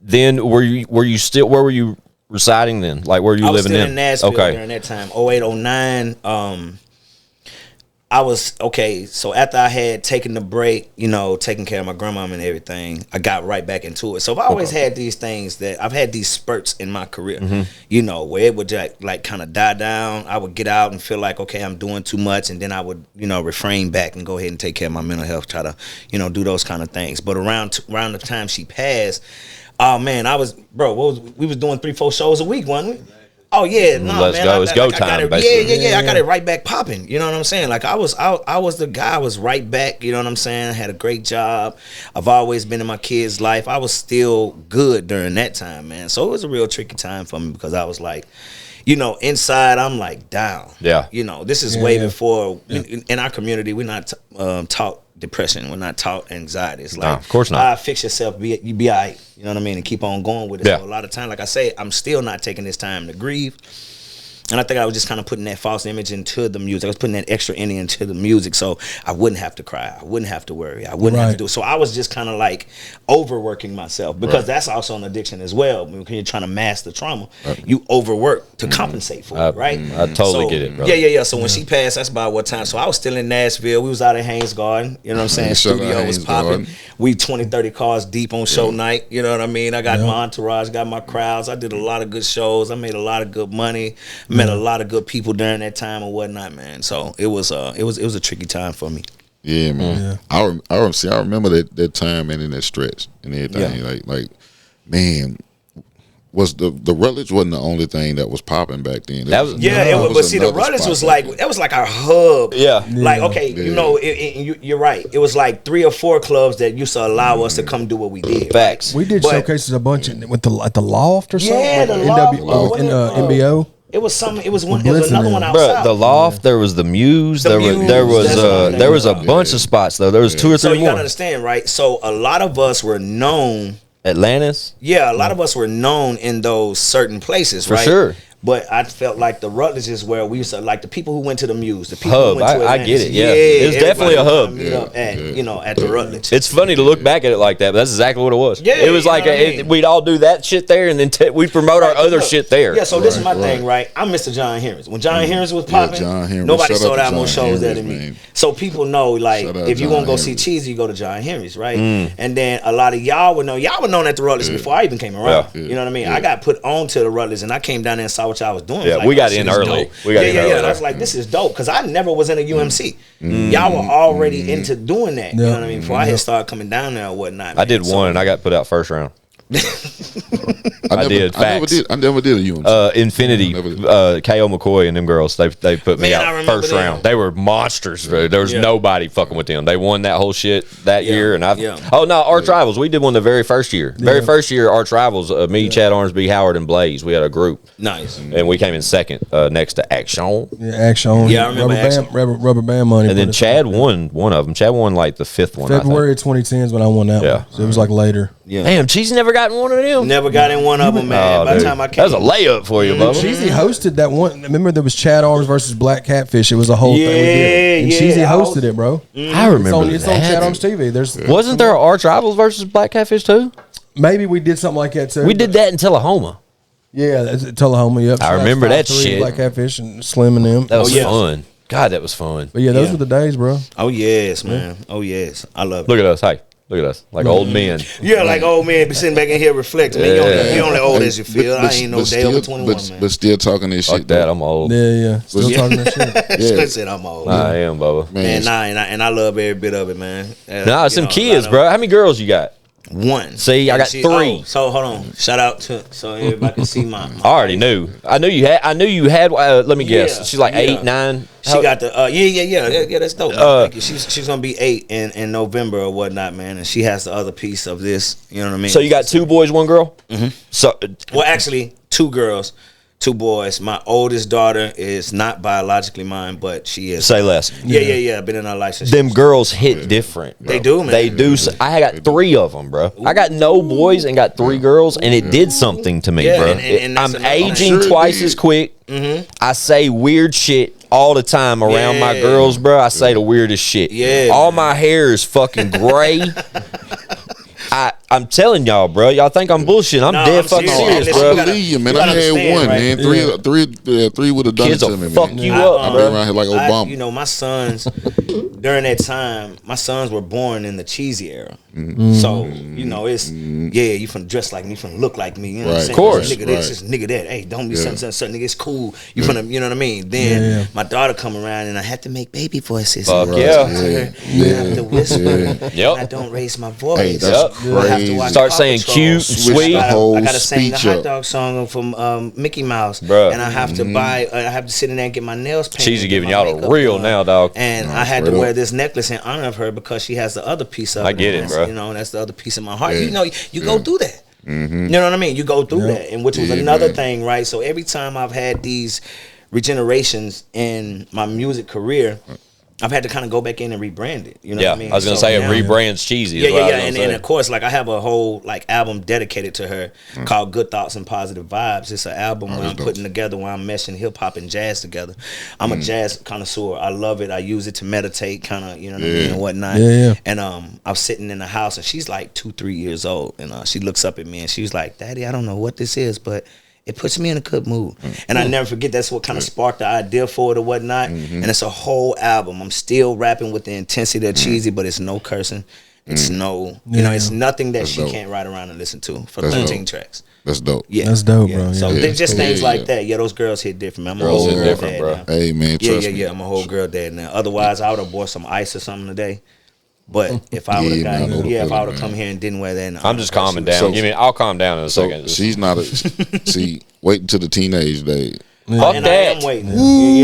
then were you still, where were you residing then? Like, where were you living in? I was still in Nashville during that time. 08, 09. I was, so after I had taken the break, taking care of my grandmama and everything, I got right back into it. So I've always had these things that, I've had these spurts in my career, where it would just like kind of die down. I would get out and feel like, okay, I'm doing too much. And then I would, refrain back and go ahead and take care of my mental health, try to, do those kind of things. But around the time she passed, oh man, we was doing 3-4 shows a week, wasn't we? Oh yeah, no, Let's man. go. It's go time. Yeah. I got it right back popping. You know what I'm saying? Like I was the guy. I was right back. You know what I'm saying? I had a great job. I've always been in my kids' life. I was still good during that time, man. So it was a real tricky time for me, because I was like, inside I'm like down. Yeah. This is way before in our community. We're not taught depression. We're not taught anxiety. It's like, of course not. Fix yourself. You be all right. You know what I mean? And keep on going with it. Yeah. So a lot of time, like I say, I'm still not taking this time to grieve. And I think I was just kind of putting that false image into the music. I was putting that extra energy into the music, so I wouldn't have to cry. I wouldn't have to worry. I wouldn't have to do it. So I was just kind of like overworking myself, because that's also an addiction as well. When you're trying to mask the trauma, you overwork to compensate for it, right? I totally get it, bro. Yeah. So when she passed, that's about what time. So I was still in Nashville. We was out at Haynes Garden. You know what I'm saying? Studio was popping. We 20, 30 cars deep on show night. You know what I mean? I got my entourage, got my crowds. I did a lot of good shows. I made a lot of good money. met a lot of good people during that time and whatnot, man. So it was a tricky time for me. Yeah, man. Yeah. I remember that time, man, in that stretch and everything. Yeah. Like, man, was the Rutledge wasn't the only thing that was popping back then. But see, the Rutledge was like our hub. Yeah. Like, okay, you know, you're right. It was like 3 or 4 clubs that used to allow us to come do what we did. Facts. We did showcases a bunch at the Loft or something. Yeah, the Loft. NBO. It was some. It was another one outside. Bruh, the Loft. There was the Muse. There was a bunch of spots though. There was 2 or 3 more. So you more. gotta understand, right? So a lot of us were known. Atlantis. Yeah, a lot of us were known in those certain places, right? For sure. But I felt like the Rutledge is where we used to, like the people who went to the Muse, the people hub. who went to I get it. Yeah, it's definitely a hub. Meet up at the Rutledge. It's funny to look back at it like that, but that's exactly what it was. Yeah, it was like we'd all do that shit there, and then we'd promote our other shit there. Yeah, so this is my thing, right? I'm Mr. John Henry's. When John Henry's was popping, nobody sold out more shows than me. So people know, like, if you want to go see Cheezy, you go to John Henry's, right? And then a lot of y'all would know. Y'all were known at the Rutledge before I even came around. You know what I mean? I got put on to the Rutledge, and I came down there and saw what y'all was doing. Yeah, we got in early. I was like, this is dope because I never was in a UMC. Y'all were already into doing that. You know what I mean? Before I had started coming down there or whatnot. I did one and I got put out first round. I did. I never did a UMC. Infinity, K.O. McCoy and them girls, they put me out first round. They were monsters, bro. There was nobody fucking with them. They won that whole shit that year. And Arch Rivals. We did one the very first year. Very first year, Arch Rivals, me, Chad ArmesTV, Howard, and Blaze. We had a group. Nice. And we came in second next to Action. Yeah, Action. Yeah, I remember Action. Rubber Band Money. And then Chad won one of them. Chad won like the 5th one. February 2010 is when I won that one. So it was like later. Yeah. Damn, Cheezy never got in one of them. Never got in one of them, man. By the time I came, that was a layup for you, Bubba. Cheezy hosted that one. Remember there was Chad Arms versus Black Catfish. It was a whole thing we did. And Cheezy hosted it, bro. I remember it's on ChadArmesTV. Wasn't there Arch Rivals versus Black Catfish too? Maybe we did something like that too. We did that in Tullahoma. Yeah, that's Tullahoma. Yep. I remember that shit. Black Catfish and Slim and them. That was fun. God, that was fun. But yeah, those were the days, bro. Oh yes, man. Oh yes, I love it. Look at us. Hey. Look at us, like old men. Yeah, like old men be sitting back in here reflecting. Man, you only old as you feel. I ain't no day over 21, man. But still talking this shit. Like that, I'm old. Yeah. Still talking that shit. Still said I'm old. Nah, I am, Bubba. Man, and I love every bit of it, man. Nah, some kids, bro. How many girls you got? One. See, I got 3. So hold on. Shout out to so everybody can see my I already knew. I knew you had. Let me guess. She's like 8, 9. She got the yeah. That's dope. Thank you. She's gonna be 8 in November or whatnot, man. And she has the other piece of this. You know what I mean? So you got 2 boys, 1 girl. So well, actually, 2 girls. 2 boys. My oldest daughter is not biologically mine, but she is. Say less. Yeah. I've been in her life since. Them girls hit different. Bro. They do, man. They do. I got 3 of them, bro. I got no boys and got 3 girls, and it did something to me, bro. And I'm aging twice as quick. I say weird shit all the time around my girls, bro. I say the weirdest shit. Yeah. All my hair is fucking gray. I'm telling y'all, bro. Y'all think I'm bullshit. I'm dead fucking serious, bro. I believe you, man. I had one, right? Man. 3 would have done Kids it to me, man. fuck you up, bro. Around here like Obama. You know, my sons during that time, my sons were born in the Cheezy era. So you know, it's you finna dress like me, finna look like me. You know what I'm saying? Of course, nigga this, nigga that. Hey, don't be something, nigga. It's cool. You finna, you know what I mean? Then my daughter come around and I had to make baby voices. Fuck I have to whisper. Yep. I don't raise my voice. Hey, that's crazy. Start saying cute, sweet. I gotta sing the hot dog song from Mickey Mouse, Bruh. and I have to buy. I have to sit in there and get my nails painted. Cheezy giving y'all the real now, dog. And I had to wear this necklace in honor of her because she has the other piece of it. I get it, bro. You know, that's the other piece of my heart. You know, you go through that. You know what I mean? You go through that, and which was another thing, right? So every time I've had these regenerations in my music career, I've had to kind of go back in and rebrand it. You know what I mean? I was gonna say it rebrands Cheezy. Yeah. And of course, like I have a whole like album dedicated to her called Good Thoughts and Positive Vibes. It's an album where I'm putting together, where I'm meshing hip hop and jazz together. I'm a jazz connoisseur. I love it. I use it to meditate, kind of, you know what I mean, and whatnot. And I'm sitting in the house, and she's like 2-3 years old, and she looks up at me, and she's like, "Daddy, I don't know what this is, but it puts me in a good mood." And I never forget, that's what kind of sparked the idea for it or whatnot. And it's a whole album. I'm still rapping with the intensity of Cheezy, but it's no cursing. It's it's nothing that she can't ride around and listen to for 13 tracks. That's dope. Yeah, that's dope, bro. So Yeah. just things like that. Yeah, those girls hit different, man. I'm a whole hit girl different, dad bro. now. Hey, man, trust me. I'm a whole girl dad now. Otherwise, I would have bought some ice or something today. But if I would have if I would have come here and didn't wear that, I'm just calming down. I'll calm down in a second. She's not wait until the teenage days. Fuck and that. I am waiting.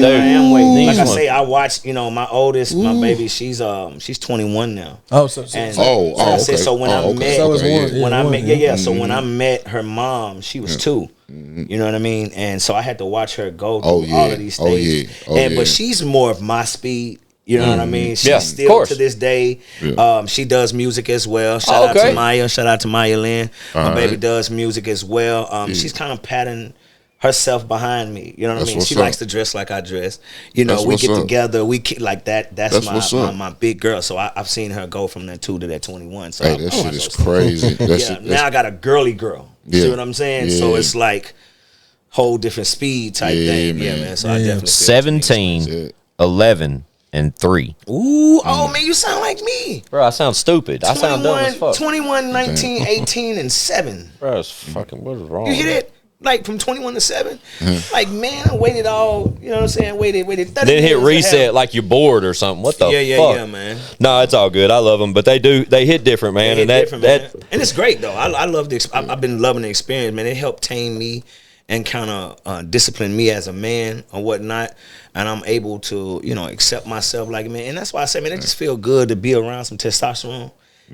I am waiting. Like I say, I watched. My oldest, my baby, she's 21 now. Oh, so And okay. So when I met, So it's one, when I met, yeah. So when I met her mom, she was 2. You know what I mean? And so I had to watch her go through all of these stages. But she's more of my speed. You know what I mean? She's still to this day. She does music as well. Shout out to Maya. Shout out to Maya Lynn. My baby does music as well. She's kind of patting herself behind me. You know what I mean? She likes to dress like I dress. We get together. We like that. That's my big girl. So I've seen her go from that 2 to that 21. So that shit is crazy. Now I got a girly girl. See what I'm saying? So it's like whole different speed type thing. Man. Yeah, man. So I definitely 17, 11, and 3. Ooh, oh man, you sound like me. Bro, I sound stupid. I sound dumb as fuck. 21, 19, 18, and 7. Bro, it's fucking, what is wrong? You hit it? Like from 21 to 7? Like, man, I waited all, you know what I'm saying? Waited 30 Then hit years reset like you're bored or something. What the fuck? Yeah, man. No, it's all good. I love them, but they hit different, man. And it's great though. I love I've been loving the experience, man. It helped tame me and kind of discipline me as a man or whatnot. And I'm able to, accept myself like a man. And that's why I say, man, it just feel good to be around some testosterone.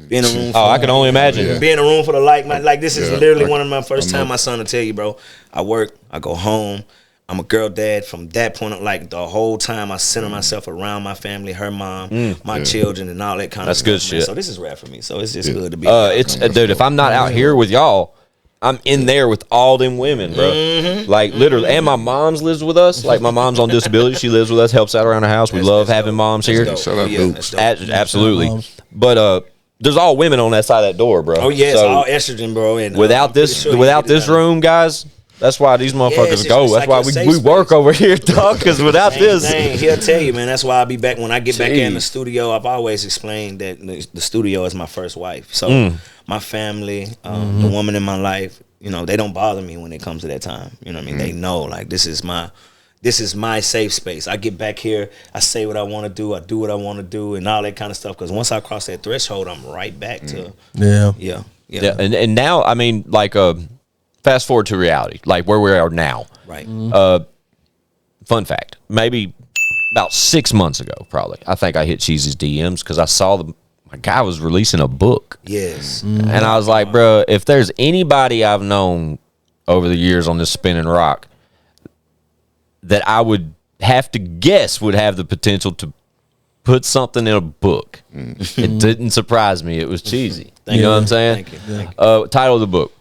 Be in a room. I can only imagine. Be in a room for the like this is literally one of my first time. My son will tell you, bro. I work. I go home. I'm a girl dad. From that point on, like the whole time, I center myself around my family, her mom, my children, and all that kind of stuff. That's good shit. So this is rap for me. So it's just good to be. Dude, if I'm not out here with y'all, I'm in there with all them women, bro. Like literally, and my mom's lives with us. Like my mom's on disability, she lives with us, helps out around the house. We love having moms here. Shout out Dukes. Absolutely, but there's all women on that side of that door, bro. Oh yeah, it's all estrogen, bro. And without this room, guys, that's why these motherfuckers go. That's why we work over here, dog. Because without this, he'll tell you, man. That's why I'll be back when I get back in the studio. I've always explained that the studio is my first wife. So my family, the woman in my life, they don't bother me when it comes to that time. You know what I mean? They know, like, this is my safe space. I get back here, I say what I want to do, I do what I want to do, and all that kind of stuff. Because once I cross that threshold, I'm right back to yeah. And now, I mean, like, fast forward to reality, like where we are now. Right. Fun fact: maybe about 6 months ago, probably, I think I hit Cheezy's DMs because I saw my guy was releasing a book. Yes. And I was like, bro, if there's anybody I've known over the years on this spinning rock that I would have to guess would have the potential to put something in a book. It didn't surprise me. It was Cheezy. You know what I'm saying? Thank you. Title of the book.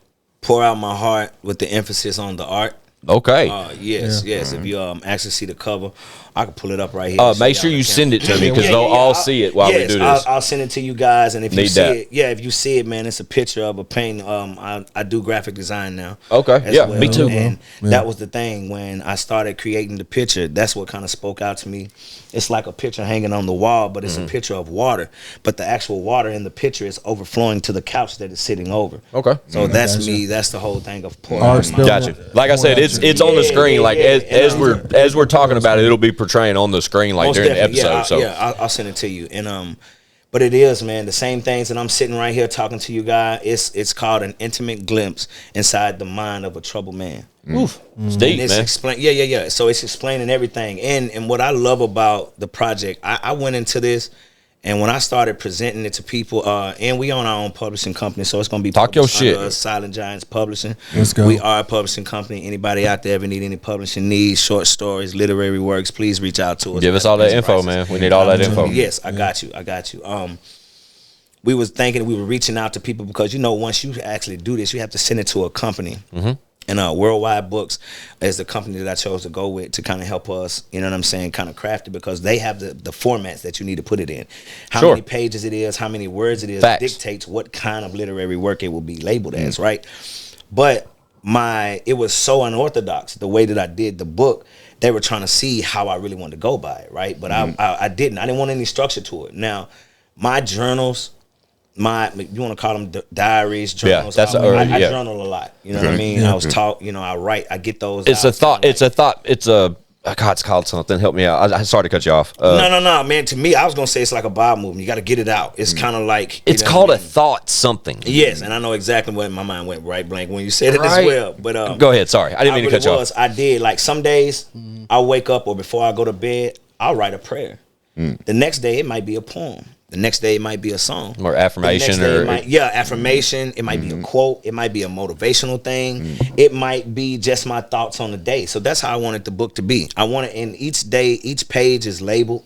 Pour Out My Heart with the emphasis on the art. Okay. Yes. If you actually see the cover, I can pull it up right here. Make sure you send it to me because they'll all see it while we do this. I'll send it to you guys, and if you see it, if you see it, man, it's a picture of a painting. I do graphic design now. Okay. Well. Me too. And that was the thing when I started creating the picture. That's what kind of spoke out to me. It's like a picture hanging on the wall, but it's a picture of water. But the actual water in the picture is overflowing to the couch that it's sitting over. Okay. So that's me. That's the whole thing of Pour Out My Heart. Gotcha. Like I said, it's on the screen. Like as we're talking about it, it'll be portraying on the screen like during the episode. I'll send it to you. And but it is, man, the same things that I'm sitting right here talking to you guys. It's called an intimate glimpse inside the mind of a troubled man. Oof, it's deep, man. So it's explaining everything. And what I love about the project, I went into this, and when I started presenting it to people, and we own our own publishing company, so it's going to be Talk your shit. Silent Giants Publishing. Let's go. We are a publishing company. Anybody out there ever need any publishing needs, short stories, literary works, please reach out to us. Give us all that info, man. We need all that info. Yes, I got you. We was thinking we were reaching out to people because, once you actually do this, you have to send it to a company. And Worldwide Books is the company that I chose to go with to kind of help us, you know what I'm saying, kind of craft it because they have the formats that you need to put it in. How many pages it is, how many words it is, dictates what kind of literary work it will be labeled as, right? But it was so unorthodox, the way that I did the book. They were trying to see how I really wanted to go by it, right? But I didn't. I didn't want any structure to it. Now, my journals you want to call them diaries, journals. that's I journal a lot. You know what I mean? I was taught, I write, I get those. It's a thought. God, it's called something. Help me out. I sorry to cut you off. No, man. To me, I was gonna say it's like a Bob movement. You got to get it out. It's kind of like it's called a thought something. Yes, and I know exactly what my mind went right blank when you said it as well. But go ahead. Sorry, I didn't mean to cut you off. I did. Like some days, I'll wake up or before I go to bed, I'll write a prayer. The next day, it might be a poem. The next day, it might be a song. Or affirmation. Affirmation. It might be a quote. It might be a motivational thing. It might be just my thoughts on the day. So that's how I wanted the book to be. I wanted, in each day, each page is labeled.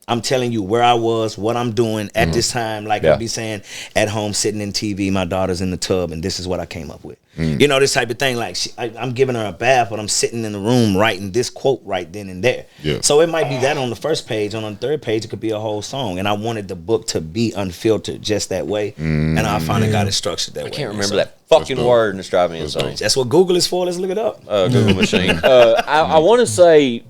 I'm telling you where I was, what I'm doing at this time. Like I'd be saying, at home sitting in TV, my daughter's in the tub, and this is what I came up with. This type of thing. Like I'm giving her a bath, but I'm sitting in the room writing this quote right then and there. Yeah. So it might be that on the first page. On the third page, it could be a whole song. And I wanted the book to be unfiltered just that way. And I finally got it structured that way. I can't remember that fucking word, and it's driving me insane. That's what Google is for. Let's look it up. Google machine. I want to say,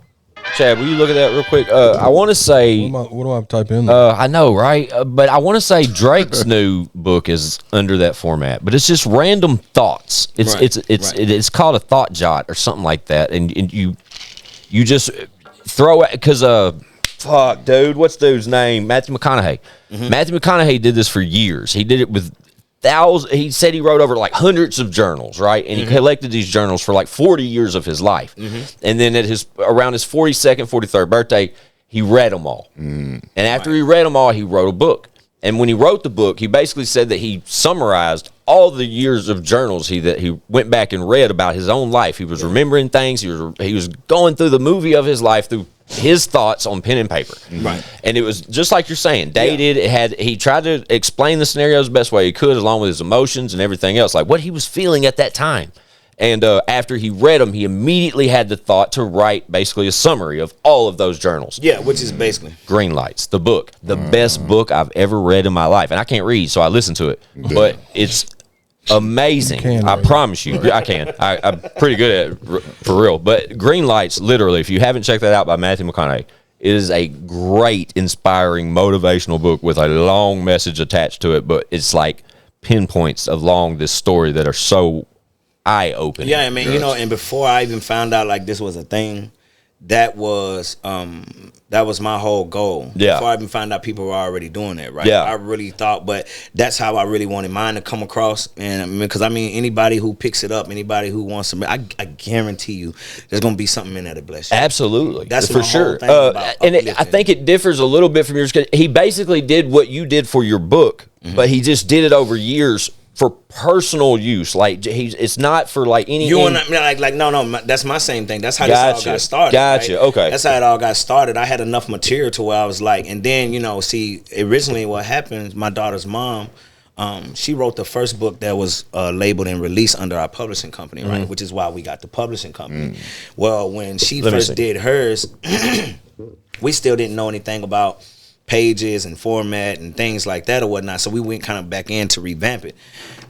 Chad, will you look at that real quick? I want to say... What do I type in? I know, right? But I want to say Drake's new book is under that format, but it's just random thoughts. It's called a thought jot or something like that, and you just throw it because fuck, dude, what's dude's name? Matthew McConaughey. Matthew McConaughey did this for years. He did it with thousands. He said he wrote over like hundreds of journals, right? And he collected these journals for like 40 years of his life. And then at around his 42nd, 43rd birthday, he read them all. And after he read them all, he wrote a book. And when he wrote the book, he basically said that he summarized all the years of journals that he went back and read about his own life. He was remembering things. He was going through the movie of his life through his thoughts on pen and paper. Right. And it was just like you're saying, dated. He tried to explain the scenarios the best way he could, along with his emotions and everything else, like what he was feeling at that time. And after he read them, he immediately had the thought to write basically a summary of all of those journals. Yeah, which is basically Green Lights, the book, the best book I've ever read in my life. And I can't read, so I listen to it. But it's amazing. I promise you, I can. I'm pretty good at it, for real. But Green Lights, literally, if you haven't checked that out by Matthew McConaughey, it is a great, inspiring, motivational book with a long message attached to it. But it's like pinpoints along this story that are so eye-opening. Yeah, I mean, and before I even found out like this was a thing, that was my whole goal. Yeah. Before I even found out people were already doing that, right? Yeah. I really thought, but that's how I really wanted mine to come across. And because anybody who picks it up, anybody who wants to, I guarantee you, there's gonna be something in there to bless you. Absolutely, that's for my sure. Whole thing about I think it differs a little bit from yours. He basically did what you did for your book, but he just did it over years for personal use. Like it's not for like any. No. That's my same thing. That's how this all got started. Gotcha. Right? Okay. That's how it all got started. I had enough material to where I was like, and then originally what happened, my daughter's mom, she wrote the first book that was labeled and released under our publishing company, right? Which is why we got the publishing company. Well, when she first did hers, we still didn't know anything about pages and format and things like that or whatnot, so we went kind of back in to revamp it.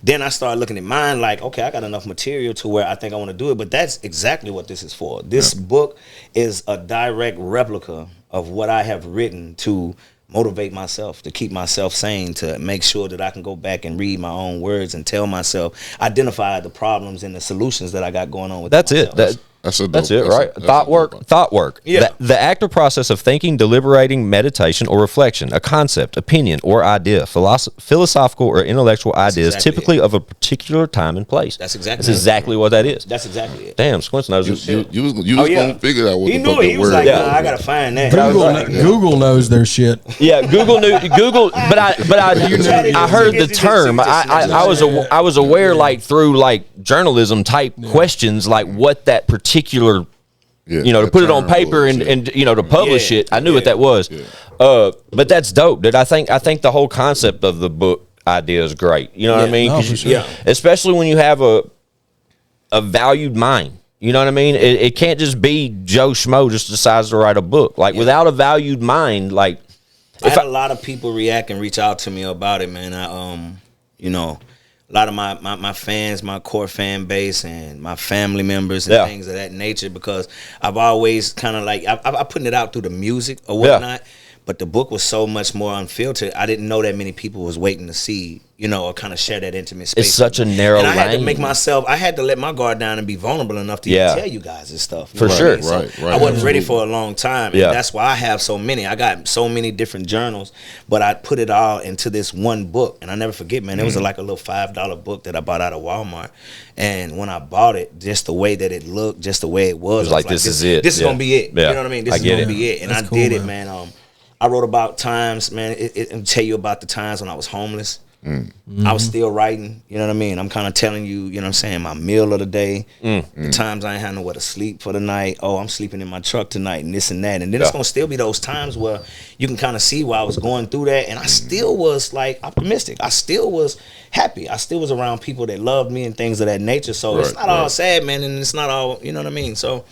Then I started looking at mine like, okay, I got enough material to where I think I want to do it, but that's exactly what this is for. This book is a direct replica of what I have written to motivate myself, to keep myself sane, to make sure that I can go back and read my own words and tell myself, identify the problems and the solutions that I got going on with myself. That's it, right? Thought work. Yeah. The active process of thinking, deliberating, meditation, or reflection, a concept, opinion, or idea, philosophical or intellectual ideas, typically of a particular time and place. That's exactly what that is. That's exactly it. Damn, Squints knows this shit. You was gonna figure out what he the knew fuck it. He was word like, was. I gotta find that. Google knows their shit. Yeah, Google, but I heard the term. I was aware like through like journalism type questions, like what that particular, to put it on paper and to publish it. I knew what that was. But that's dope, dude. I think the whole concept of the book idea is great. You know what I mean? Especially when you have a valued mind. You know what I mean? It can't just be Joe Schmo just decides to write a book. Like without a valued mind, like I had a lot of people react and reach out to me about it, man. A lot of my fans, my core fan base, and my family members and things of that nature, because I've always kind of like I putting it out through the music or whatnot. But the book was so much more unfiltered. I didn't know that many people was waiting to see, you know, or kind of share that intimate space. It's such a narrow lane. And I had to make myself, I had to let my guard down and be vulnerable enough to even tell you guys this stuff. For sure. So I wasn't ready for a long time. And that's why I have so many. I got so many different journals, but I put it all into this one book. And I never forget, man, it was like a little $5 book that I bought out of Walmart. And when I bought it, just the way that it looked, just the way it was, like, this is it. This is going to be it. You know what I mean? This is going to be it. And That's I cool, did it, man. I wrote about times, man. It tell you about the times when I was homeless. I was still writing, you know what I mean? I'm kind of telling you, you know what I'm saying, my meal of the day, the times I ain't had nowhere to sleep for the night. Oh, I'm sleeping in my truck tonight and this and that. And then it's going to still be those times where you can kind of see why I was going through that. And I still was like optimistic. I still was happy. I still was around people that loved me and things of that nature. So it's not all sad, man. And it's not all, you know what I mean? So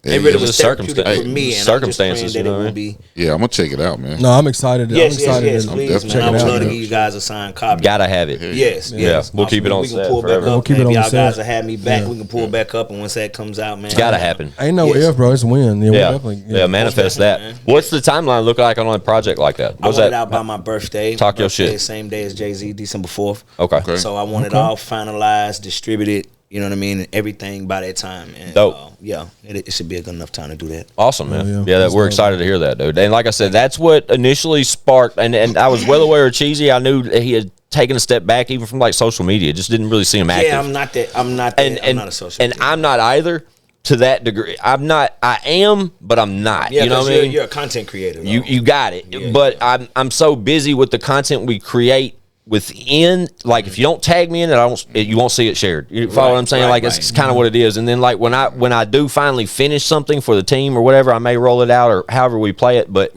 it really was therapeutic for me, and circumstances, I'm just praying that you know it will be. Yeah, I'm gonna check it out, man. No, I'm excited. Yes, I'm excited yes, to please, check man. I it would out. love to give you guys a signed copy. Gotta have it. Yes, yes. We'll keep it on we can set pull back forever. up. We'll keep it Maybe on y'all set. guys will have me back. We can pull back up, and once that comes out, man, It's gotta happen. Ain't no Yes. if, bro. It's a win. Yeah, we'll definitely. Yeah, manifest that. man. What's the timeline look like on a project like that? I What's want it that? out by my birthday. Talk your Birthday, shit. Same day as Jay-Z, December 4th. Okay. So I want it all finalized, distributed. You know what I mean? And everything by that time. And, Dope. Yeah, it should be a good enough time to do that. Awesome, man. Yeah, Yeah, that's we're dope. excited to hear that, dude. And like I said, that's what initially sparked. And I was well aware of Cheezy. I knew that he had taken a step back, even from like social media. Just didn't really see him active. Yeah, I'm not that. I'm not a social. And media. I'm not either to that degree. I'm not. I am, but I'm not. Yeah, you know what I mean? You're a content creator. Though. You got it. Yeah, but I'm so busy with the content we create within, like, if you don't tag me in it, you won't see it shared. You follow what I'm saying? Like, it's kind of what it is. And then, like, when I do finally finish something for the team or whatever, I may roll it out or however we play it. But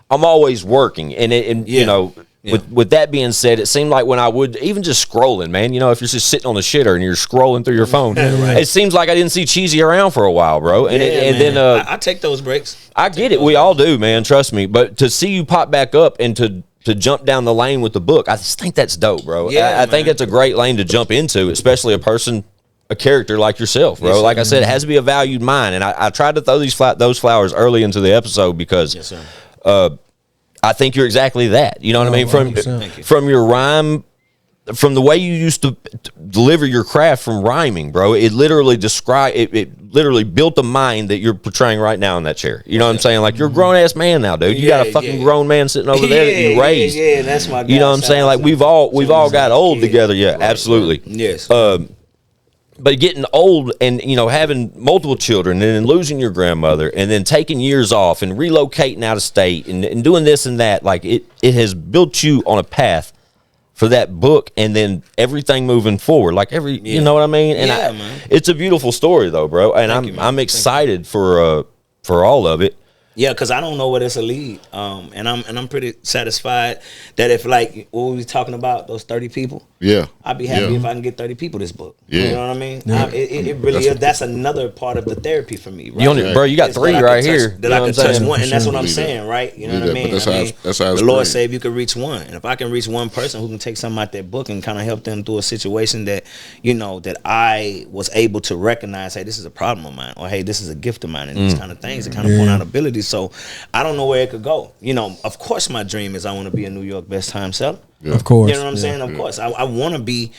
I'm always working, and you know. Yeah. With that being said, it seemed like when I would, even just scrolling, man, you know, if you're just sitting on the shitter and you're scrolling through your phone, it seems like I didn't see Cheezy around for a while, bro. And, then I take those breaks. I get it. We all do, man. Trust me. But to see you pop back up and to jump down the lane with the book, I just think that's dope, bro. Yeah, I think it's a great lane to jump into, especially a character like yourself, bro. Yes, like I said, it has to be a valued mind. And I tried to throw those flowers early into the episode because I think you're exactly that. You know what I mean? From your rhyme, from the way you used to deliver your craft from rhyming, bro, it literally it literally built the mind that you're portraying right now in that chair. You know what I'm saying? Like, you're a grown ass man now, dude. You got a fucking grown man sitting over there that you raised. Yeah, that's my guy. You know what I'm saying? Like, we've all got old together. Yeah, absolutely. Yes. But getting old and, you know, having multiple children and then losing your grandmother and then taking years off and relocating out of state and doing this and that, like, it has built you on a path for that book and then everything moving forward. Like, you know what I mean? And man. It's a beautiful story though, bro. And I'm excited for all of it. Yeah, because I don't know where this will lead, and I'm pretty satisfied that if, like, what we was talking about, those 30 people, I'd be happy if I can get 30 people this book. You know what I mean? It really is. That's another part of the therapy for me, right? Bro, you got 3 right here. That I can touch one, and that's what I'm saying, right? You know what I mean? That's how the Lord said you could reach one, and if I can reach one person who can take something out that book and kind of help them through a situation that, you know, that I was able to recognize, hey, this is a problem of mine, or hey, this is a gift of mine, and these kind of things, and kind of point out abilities. So I don't know where it could go. You know, of course my dream is I want to be a New York best time seller. Of course. You know what I'm saying? Of course. I want to be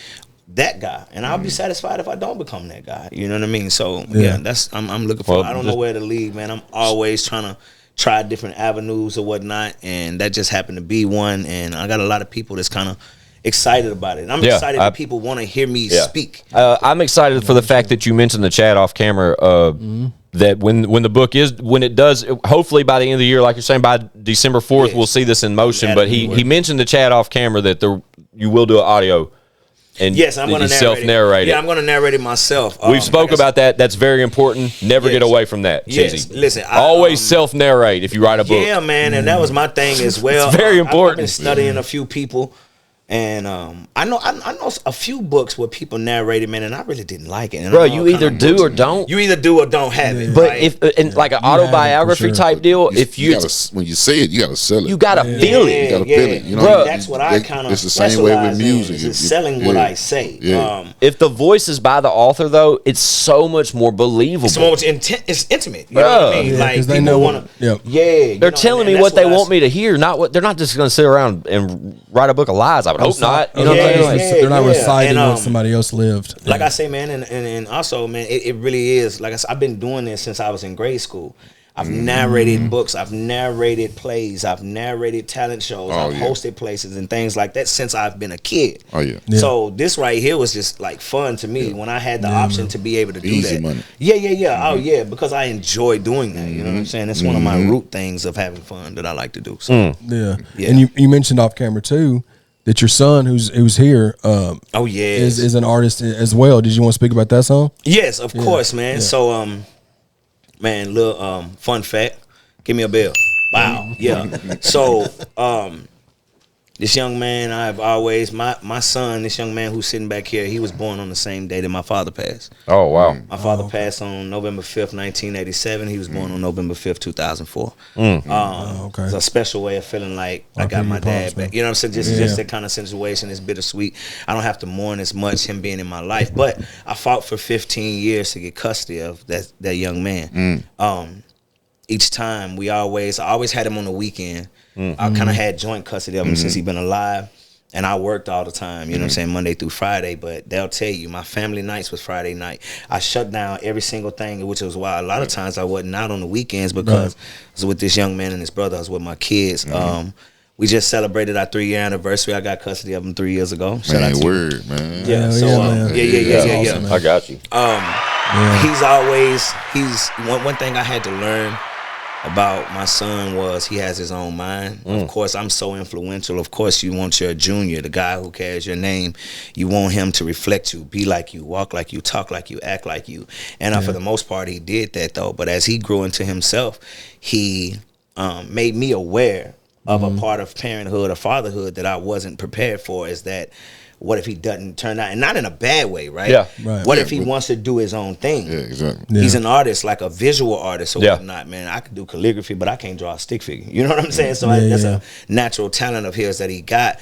that guy. And I'll be satisfied if I don't become that guy. You know what I mean? So that's I'm looking for. I don't know where to lead, man. I'm always trying to try different avenues or whatnot. And that just happened to be one. And I got a lot of people that's kind of excited about it. I'm excited that people want to hear me speak. I'm excited for the fact that you mentioned the chat off camera. That when the book when it does, hopefully by the end of the year, like you're saying, by December 4th, we'll see this in motion. But he mentioned the chat off camera that you will do an audio. And yes, I'm going to self-narrate it. Yeah, I'm going to narrate it myself. We've spoke about that. That's very important. Never get away from that, Cheezy. Listen, always self-narrate if you write a book. Yeah, man, and that was my thing as well. It's very important. I've been studying a few people And I know a few books where people narrated, man, and I really didn't like it. And Bro, you either do or don't. You either do or don't have it. But right? if in like an autobiography type deal, if you gotta, when you say it, you gotta sell it. you gotta feel it. You gotta feel it. You know, Bro, that's what I kind of. It's the same way with music. It's selling what I say. Yeah. If the voice is by the author, though, it's so much more believable. It's more it's intimate. You know what I mean? Yeah, like 'cause they people know want to. yep. Yeah, They're telling me what they want me to hear, not what they're not just going to sit around and write a book of lies. I would hope not. You know what I'm saying? They're not reciting And, what somebody else lived. Like I say, man, and also, man, it really is. Like I said, I've been doing this since I was in grade school. I've narrated books. I've narrated plays. I've narrated talent shows. I've hosted places and things like that since I've been a kid. Oh, yeah. So this right here was just like fun to me when I had the option to be able to do Easy that. money. Yeah. Oh, yeah, because I enjoy doing that. You know what I'm saying? That's one of my root things of having fun that I like to do. So, Yeah. And you mentioned off camera too that your son who's here is an artist as well. Did you want to speak about that song? Yes, of course, man. So man, little fun fact. Give me a bell. Wow. Yeah. So this young man, I've always my son, this young man who's sitting back here, he was born on the same day that my father passed. Oh, wow. My father passed on November 5th, 1987. He was born on November 5th, 2004. Okay. It's a special way of feeling like I got my dad back. You know what I'm saying? Just that kind of situation is bittersweet. I don't have to mourn as much him being in my life, but I fought for 15 years to get custody of that young man. Each time I always had him on the weekend. I kind of had joint custody of him since he's been alive. And I worked all the time, you know what I'm saying, Monday through Friday. But they'll tell you, my family nights was Friday night. I shut down every single thing, which was why a lot of times I wasn't out on the weekends because I was with this young man and his brother. I was with my kids. We just celebrated our 3-year anniversary. I got custody of him 3 years ago. Shout out to you. Word, man. Yeah, so Yeah. I got you. He's one thing I had to learn about my son was he has his own mind. Of course, I'm so influential. Of course, you want your junior, the guy who carries your name, you want him to reflect you, be like you, walk like you, talk like you, act like you. And for the most part, he did that, though. But as he grew into himself, he made me aware of a part of parenthood or fatherhood that I wasn't prepared for, is that what if he doesn't turn out, and not in a bad way, right? Yeah. Right. What if he wants to do his own thing? Yeah, exactly. Yeah. He's an artist, like a visual artist or whatnot, man. I could do calligraphy, but I can't draw a stick figure. You know what I'm saying? So that's a natural talent of his that he got.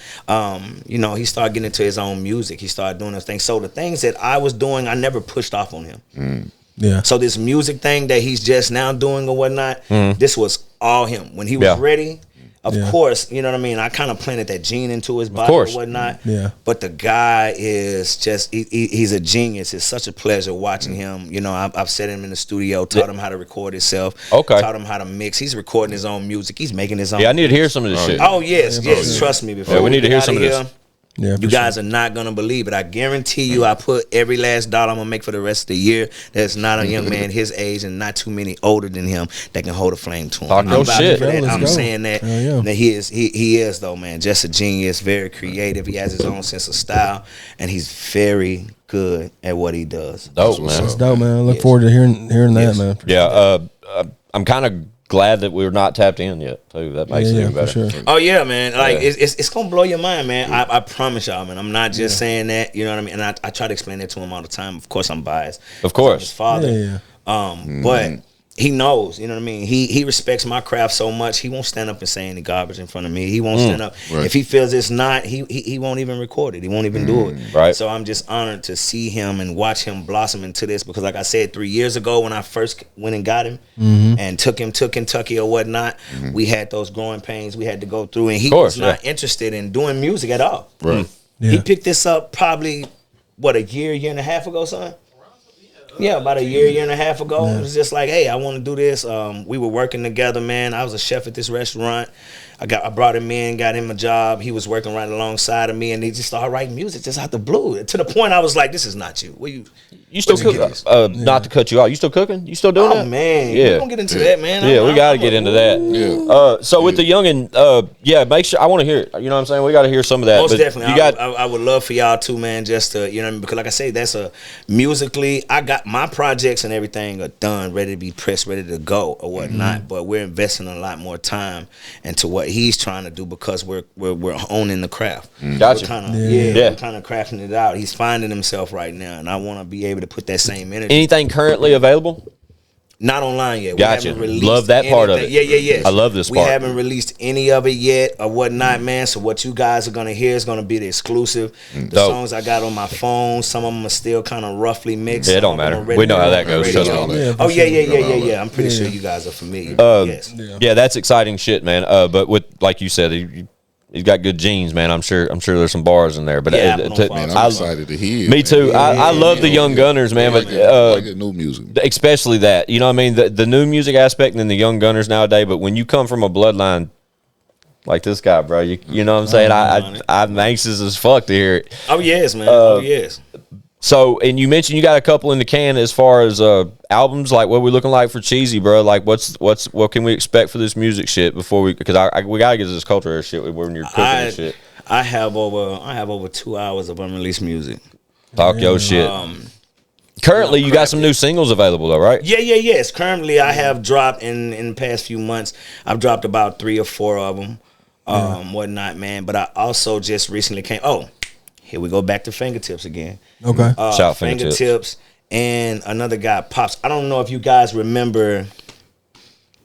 You know, he started getting into his own music. He started doing those things. So the things that I was doing, I never pushed off on him. Yeah. So this music thing that he's just now doing or whatnot, this was all him. When he was ready, of course, you know what I mean? I kind of planted that gene into his body or whatnot. Yeah. But the guy is just, he's a genius. It's such a pleasure watching him. You know, I've set him in the studio, taught him how to record himself. Taught him how to mix. He's recording his own music. He's making his own. Yeah, I need to hear some of this shit. Oh, yes. Trust me. Before we need to hear some of this. Yeah, you guys are not gonna believe it. I guarantee you, I put every last dollar I'm gonna make for the rest of the year. There's not a young man his age and not too many older than him that can hold a flame to him. Talk no shit. I'm saying that he is though, man, just a genius, very creative. He has his own sense of style, and he's very good at what he does. Dope, man. That's dope, man. I look forward to hearing that, man. Yeah, I'm kind of glad that we're not tapped in yet, too. That makes it even better. Sure. Oh yeah, man. Like it's gonna blow your mind, man. I promise y'all, man. I'm not just saying that. You know what I mean? And I try to explain that to him all the time. Of course, I'm biased. Of course, I'm his father. But he knows. You know what I mean? He respects my craft so much. He won't stand up and say any garbage in front of me. He won't stand up if he feels it's not. He won't even record it. He won't even do it. Right. So I'm just honored to see him and watch him blossom into this, because like I said, 3 years ago when I first went and got him and took him to Kentucky or whatnot, we had those growing pains we had to go through, and he was not interested in doing music at all. Right. He picked this up probably a year and a half ago, son. Yeah, about a year and a half ago. It was just like, hey, I want to do this. We were working together, man. I was a chef at this restaurant. I brought him in, got him a job. He was working right alongside of me, and he just started writing music just out the blue. To the point I was like, this is not you. You still cook? Not to cut you off. You still cooking? You still doing that? Oh, man. Yeah. We're going to get into that, man. Yeah, we got to get into that. Yeah. So with the youngin', make sure, I want to hear it. You know what I'm saying? We got to hear some of that. Most definitely. You I would love for y'all too, man, just to, you know what I mean? Because like I say, that's musically, I got my projects and everything are done, ready to be pressed, ready to go or whatnot. But we're investing a lot more time into what he's trying to do because we're owning the craft. Gotcha. We're kind of we're kind of crafting it out. He's finding himself right now, and I want to be able to put that same energy. Anything currently available? Not online yet. Gotcha. We haven't released Love that part of it. Yeah. I love this we part. We haven't released any of it yet or whatnot, man. So what you guys are gonna hear is gonna be the exclusive. The songs I got on my phone, some of them are still kind of roughly mixed. Yeah, it don't matter. We know how that goes. Trust me. Yeah. I'm pretty sure you guys are familiar. Yes. Yeah, that's exciting shit, man. But with like you said, he's got good genes, man. I'm sure there's some bars in there. But man, I'm excited to hear. Me too. I love the young gunners, man. But like new music, especially that. You know what I mean? The new music aspect and then the young gunners nowadays. But when you come from a bloodline like this guy, bro, you know what I'm saying? I'm anxious as fuck to hear it. Oh yes, man. So, and you mentioned you got a couple in the can as far as albums. Like, what we looking like for Cheezy, bro? Like, what can we expect for this music shit before because we gotta get to this culture shit when you're cooking and shit. I have over 2 hours of unreleased music. Talk your shit. Currently, you got some new singles available though, right? Yes. Currently, I have dropped in the past few months. I've dropped about 3 or 4 of them, whatnot, man. But I also just recently came. Oh. Here we go back to Fingertips again. Okay. Shout Fingertips and another guy, Pops. I don't know if you guys remember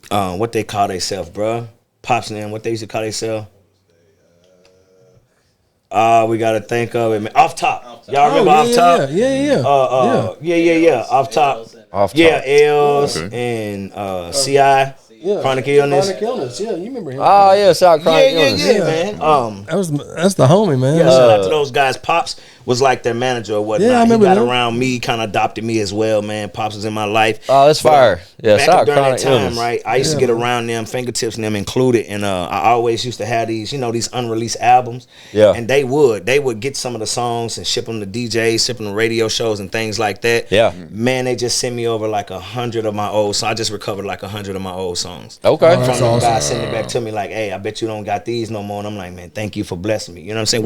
what they call themselves, bro. Pops and them, what they used to call themselves. We got to think of it, man. Off Top. Y'all remember Off Top? Yeah. Off Top. Yeah, Els and CI. Yeah. Chronic Illness. Chronic Illness, yeah, you remember him. Oh, yeah, shout out Chronic Illness. Yeah, man. That's the homie, man. Yeah, shout out to those guys. Pops was like their manager or whatnot. Yeah, I remember he got that. around me, kind of adopted me as well, man. Pops was in my life. Oh, that's fire. Yeah, back shout out during Chronic that time, Illness. right? I used to get around them, Fingertips and them included, and I always used to have these, these unreleased albums. Yeah. And they would get some of the songs and ship them to DJs, ship them to radio shows and things like that. Yeah. Man, they just sent me over like 100 of my old songs. I just recovered like 100 of my old songs. Okay. From them guys sending it back to me like, hey, I bet you don't got these no more. And I'm like, man, thank you for blessing me. You know what I'm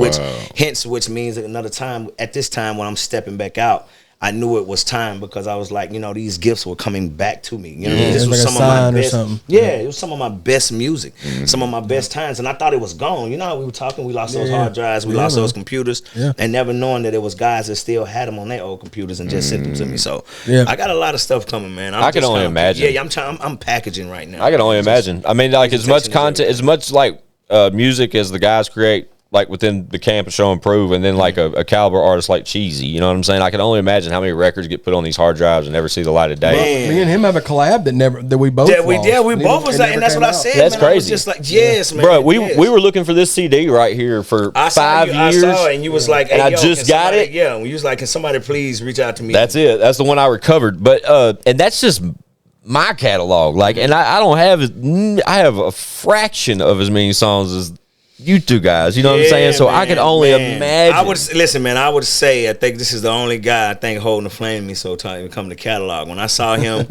saying? Which means that another time, at this time when I'm stepping back out, I knew it was time because I was like, these gifts were coming back to me. This was like some of my best. Yeah, it was some of my best music, some of my best times, and I thought it was gone. You know how we were talking, we lost those hard drives, we lost those computers, and never knowing that it was guys that still had them on their old computers and just sent them to me. So I got a lot of stuff coming, man. I can only imagine. Yeah, I'm packaging right now. I can only imagine. I mean, like as much content, as much like music as the guys create. Like within the camp of Show and Prove, and then like a caliber artist like Cheezy, you know what I'm saying? I can only imagine how many records get put on these hard drives and never see the light of day. Man. Me and him have a collab that we both lost. We both was like, and that's what I said. That's man. crazy. I was just like, yes, man. Bro, we were looking for this CD right here for 5 years. I saw it, and you was like, hey, and I just got it. Yeah, you was like, can somebody please reach out to me? That's it. That's the one I recovered. But and that's just my catalog. Like, and I don't have I have a fraction of as many songs as you two guys, you know what I'm saying? So I could only imagine. I would say I think this is the only guy I think holding the flame in me so tight when it comes to catalog. When I saw him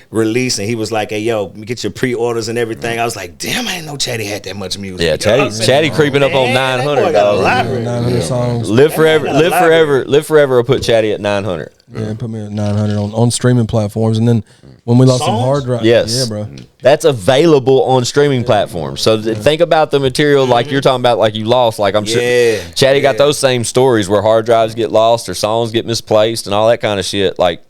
release and he was like, hey, yo, get your pre-orders and everything, I was like, damn, I didn't know Chatty had that much music. Yeah, Chatty creeping up on 900. 900 songs. Live Forever will put Chatty at 900. Yeah, put me at 900 on streaming platforms. And then when we lost some hard drives. Yes. Yeah, bro. That's available on streaming platforms. So think about the material like you're talking about, like you lost. Like I'm sure Chatty got those same stories where hard drives get lost or songs get misplaced and all that kind of shit. Like,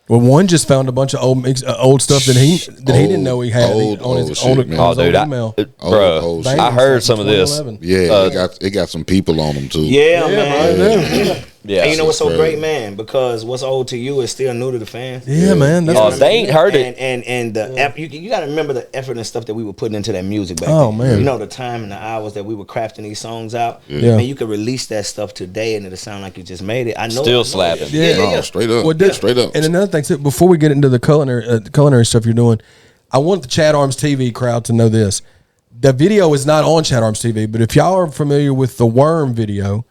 well, one just found a bunch of old stuff that he didn't know he had on his old email. Bro, I heard some of this. Yeah, it got some people on them too. Yeah, man. Yeah, and you know what's so great, man? Because what's old to you is still new to the fans. Yeah, man. That's they ain't heard it. And the you got to remember the effort and stuff that we were putting into that music back then. Oh, man. You know, the time and the hours that we were crafting these songs out. Yeah. And you could release that stuff today and it'll sound like you just made it. I know. Still slapping. Yeah. Straight up. Straight up. And another thing, too, before we get into the culinary stuff you're doing, I want the ChadArmesTV crowd to know this. The video is not on ChadArmesTV, but if y'all are familiar with the Worm video,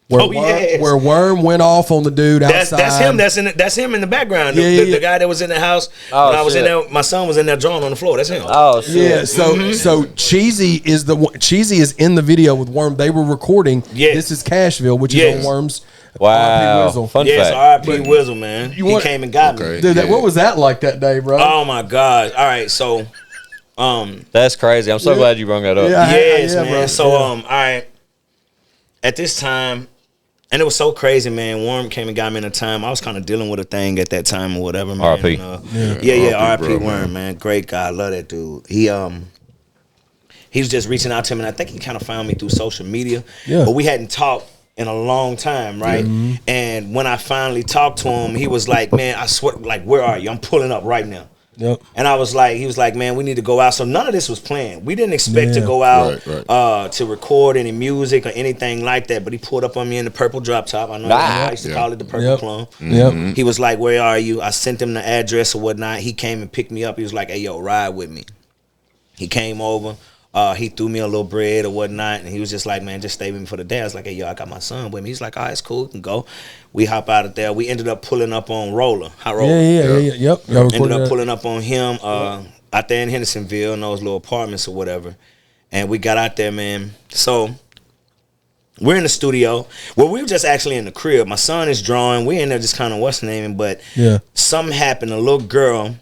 where Worm went off on the dude outside. That's him. That's him in the background. The guy that was in the house when I was in there. My son was in there drawing on the floor. That's him. Oh shit. Yeah. So Cheezy is in the video with Worm. They were recording. This is Cashville, which is on Worm's. Wow. Fun fact. R.I.P. Wizzle, man. He came and got me. Dude, what was that like that day, bro? Oh my God. All right, so That's crazy. I'm so glad you brought that up. Yes, man. Bro. So all right. At this time, and it was so crazy, man. Worm came and got me in a time. I was kind of dealing with a thing at that time or whatever, man. R.I.P. R.I.P. Worm, man. Great guy. I love that dude. He was just reaching out to me, and I think he kind of found me through social media. Yeah. But we hadn't talked in a long time, right? Mm-hmm. And when I finally talked to him, he was like, man, I swear, like, where are you? I'm pulling up right now. Yep. And I was like, he was like, man, we need to go out. So none of this was planned. We didn't expect to go out to record any music or anything like that. But he pulled up on me in the purple drop top. I know I used to call it the purple plum. Yep. He was like, where are you? I sent him the address or whatnot. He came and picked me up. He was like, hey, yo, ride with me. He came over. He threw me a little bread or whatnot, and he was just like, man, just stay with me for the day. I was like, hey, yo, I got my son with me. He's like, all right, it's cool, we can go. We hop out of there. We ended up pulling up on Roller. Yep. Ended up pulling up on him out there in Hendersonville in those little apartments or whatever. And we got out there, man. So we're in the studio. Well, we were just actually in the crib. My son is drawing. We're in there just kind of what's naming, but something happened. A little girl,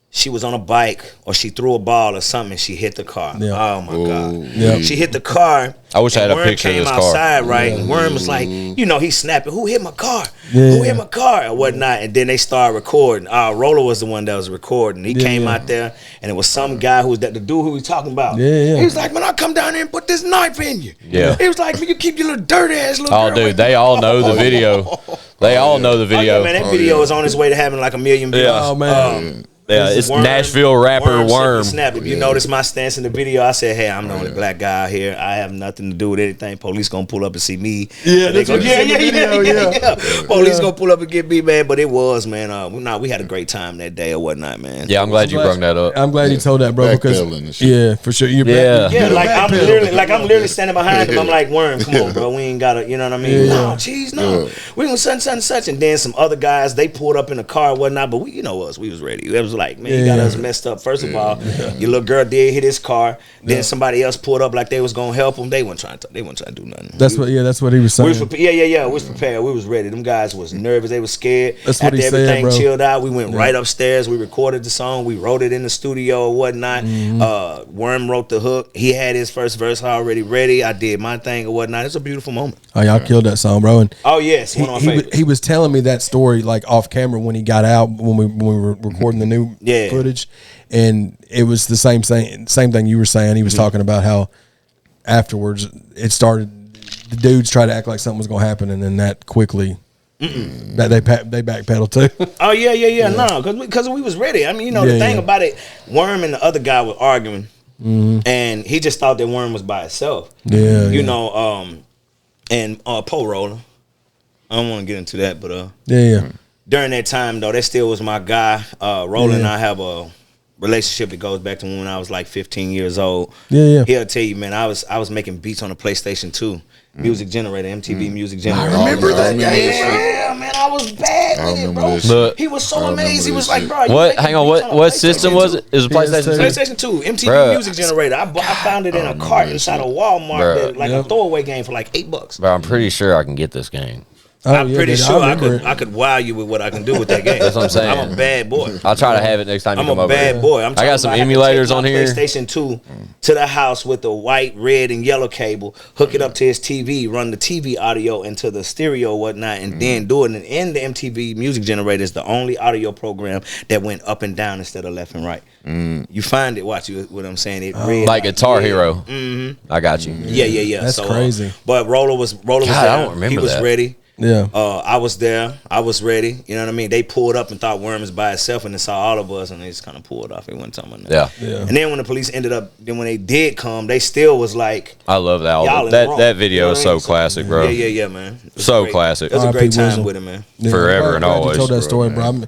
she was on a bike or she threw a ball or something and she hit the car. Yeah. Oh my God. Yeah. She hit the car. I wish I had a picture of this car. Outside, right? And Worm was like, he's snapping, who hit my car? Who hit my car? Or whatnot. And then they started recording. Roller was the one that was recording. He came out there and it was some guy who was the dude who we talking about. He was like, man, I'll come down there and put this knife in you. Yeah. He was like, man, you keep your little dirty ass little girl. Oh, dude, they all know the video. They all know the video. Oh, yeah, man, that video is on its way to having like 1 million views. Oh, man. Yeah, it's Nashville rapper Worm. Snap. If you notice my stance in the video, I said, hey, I'm the only black guy out here. I have nothing to do with anything. Police gonna pull up and see me. Yeah, they go, yeah. Police gonna pull up and get me, man. But it was, man. We had a great time that day or whatnot, man. Yeah, I'm glad you brought that up. I'm glad you told that, bro. Because for sure. I'm literally standing behind him. I'm like, Worm, come on, bro. We ain't gotta, you know what I mean? No, jeez, no. We gonna such. And then some other guys, they pulled up in the car and whatnot. But we was ready. It was like, man, you got us messed up. First of all, your little girl did hit his car. Then somebody else pulled up like they was gonna help him. They weren't trying to do nothing. That's what he was saying. We was prepared. We was ready. Them guys was nervous. They was scared. That's what After he said, everything bro. chilled out, we went right upstairs. We recorded the song. We wrote it in the studio or whatnot. Worm wrote the hook. He had his first verse already ready. I did my thing or whatnot. It's a beautiful moment. Oh, y'all killed that song, bro. And one of my favorites. He was telling me that story like off camera when he got out when we were recording the new footage, and it was the same thing you were saying. He was talking about how afterwards it started. The dudes tried to act like something was going to happen, and then that quickly that they backpedaled too. Oh yeah. No, because we was ready. I mean, the thing about it, Worm and the other guy were arguing, and he just thought that Worm was by itself. And Pole Roller. I don't want to get into that, but during that time though, that still was my guy. Roland and I have a relationship that goes back to when I was like 15 years old. He'll tell you, man, I was making beats on the PlayStation 2 music generator, MTV music generator. I remember that. Yeah, man, I was bad with it, bro. Look, he was so amazing. He was like, bro, what? Hang on, what system was it? It was a PlayStation 2. PlayStation 2, MTV music generator. I found it in a cart inside of Walmart, like a throwaway game for like $8. Bro, I'm pretty sure I can get this game. I'm pretty sure I could wow you with what I can do with that game. That's what I'm saying. I'm a bad boy. I'll try to have it next time you come over. I'm a bad boy. I got some emulators on here. PlayStation 2 to the house with the white, red, and yellow cable. Hook it up to his TV. Run the TV audio into the stereo or whatnot, and then do it. And in the MTV music generator is the only audio program that went up and down instead of left and right. You find it. Watch what I'm saying. It read like Guitar Hero. I got you. Yeah. That's crazy. But Roller was there. I don't remember he was that. ready. Yeah. I was there. I was ready. You know what I mean? They pulled up and thought Worm was by itself, and they saw all of us, and they just kind of pulled off. It wasn't talking about that. Yeah. And then when the police when they did come, they still was like, I love that album. That video is so classic, bro. Yeah, man. So classic. It was a great time Wizzle. with it, man. Forever and always. You told that story, bro.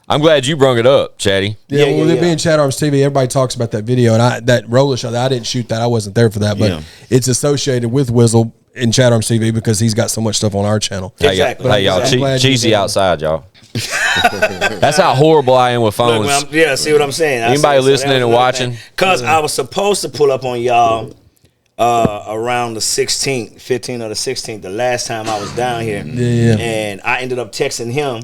I'm glad you brung it up, Chatty. Yeah, well, it being ChadArmesTV, everybody talks about that video, and that roller shot. I didn't shoot that. I wasn't there for that, but it's associated with Wizzle in ChadArmesTV because he's got so much stuff on our channel. Exactly. Hey, y'all, Cheezy outside, y'all. That's how horrible I am with phones. Look, see what I'm saying? Anybody listening and watching? Because I was supposed to pull up on y'all around the 16th, 15th or the 16th, the last time I was down here. Yeah. And I ended up texting him.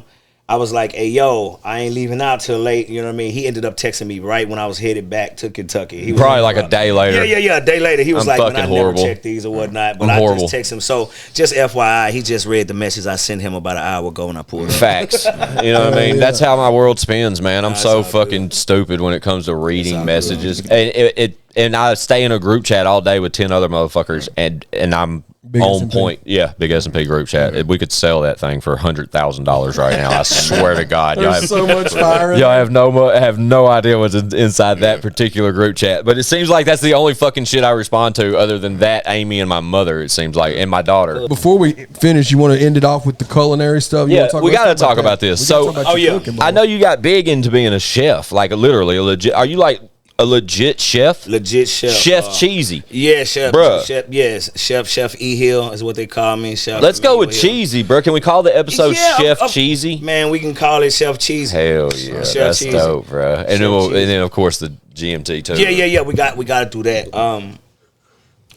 I was like, hey, yo, I ain't leaving out till late. You know what I mean? He ended up texting me right when I was headed back to Kentucky. He was Probably like a day later. Yeah. A day later. He was like, man, I horrible. never checked these or whatnot. But I just text him. So just FYI, he just read the message I sent him about an hour ago when I pulled up. Facts. You know what I mean? That's how my world spins, man. I'm so fucking stupid when it comes to reading messages. And I stay in a group chat all day with 10 other motherfuckers, and I'm big on S&P. Point. Yeah, big S&P group chat. We could sell that thing for $100,000 right now. I swear to God. There's so much fire. Y'all have no idea what's inside that particular group chat. But it seems like that's the only fucking shit I respond to other than that, Amy and my mother, it seems like, and my daughter. Before we finish, you want to end it off with the culinary stuff? Yeah, we got to talk about this. So, cooking, I know you got big into being a chef, like literally a legit. Are you like a legit chef? Legit chef. Chef Cheezy. Yeah, chef. Bruh. Chef, yes. Chef E. Hill is what they call me. Chef. Let's go with Cheezy, bro. Can we call the episode Chef Cheezy? Man, we can call it Chef Cheezy. Hell yeah. Chef That's Cheezy. dope, bro. And then, of course, the GM2 too. Yeah. We got to do that.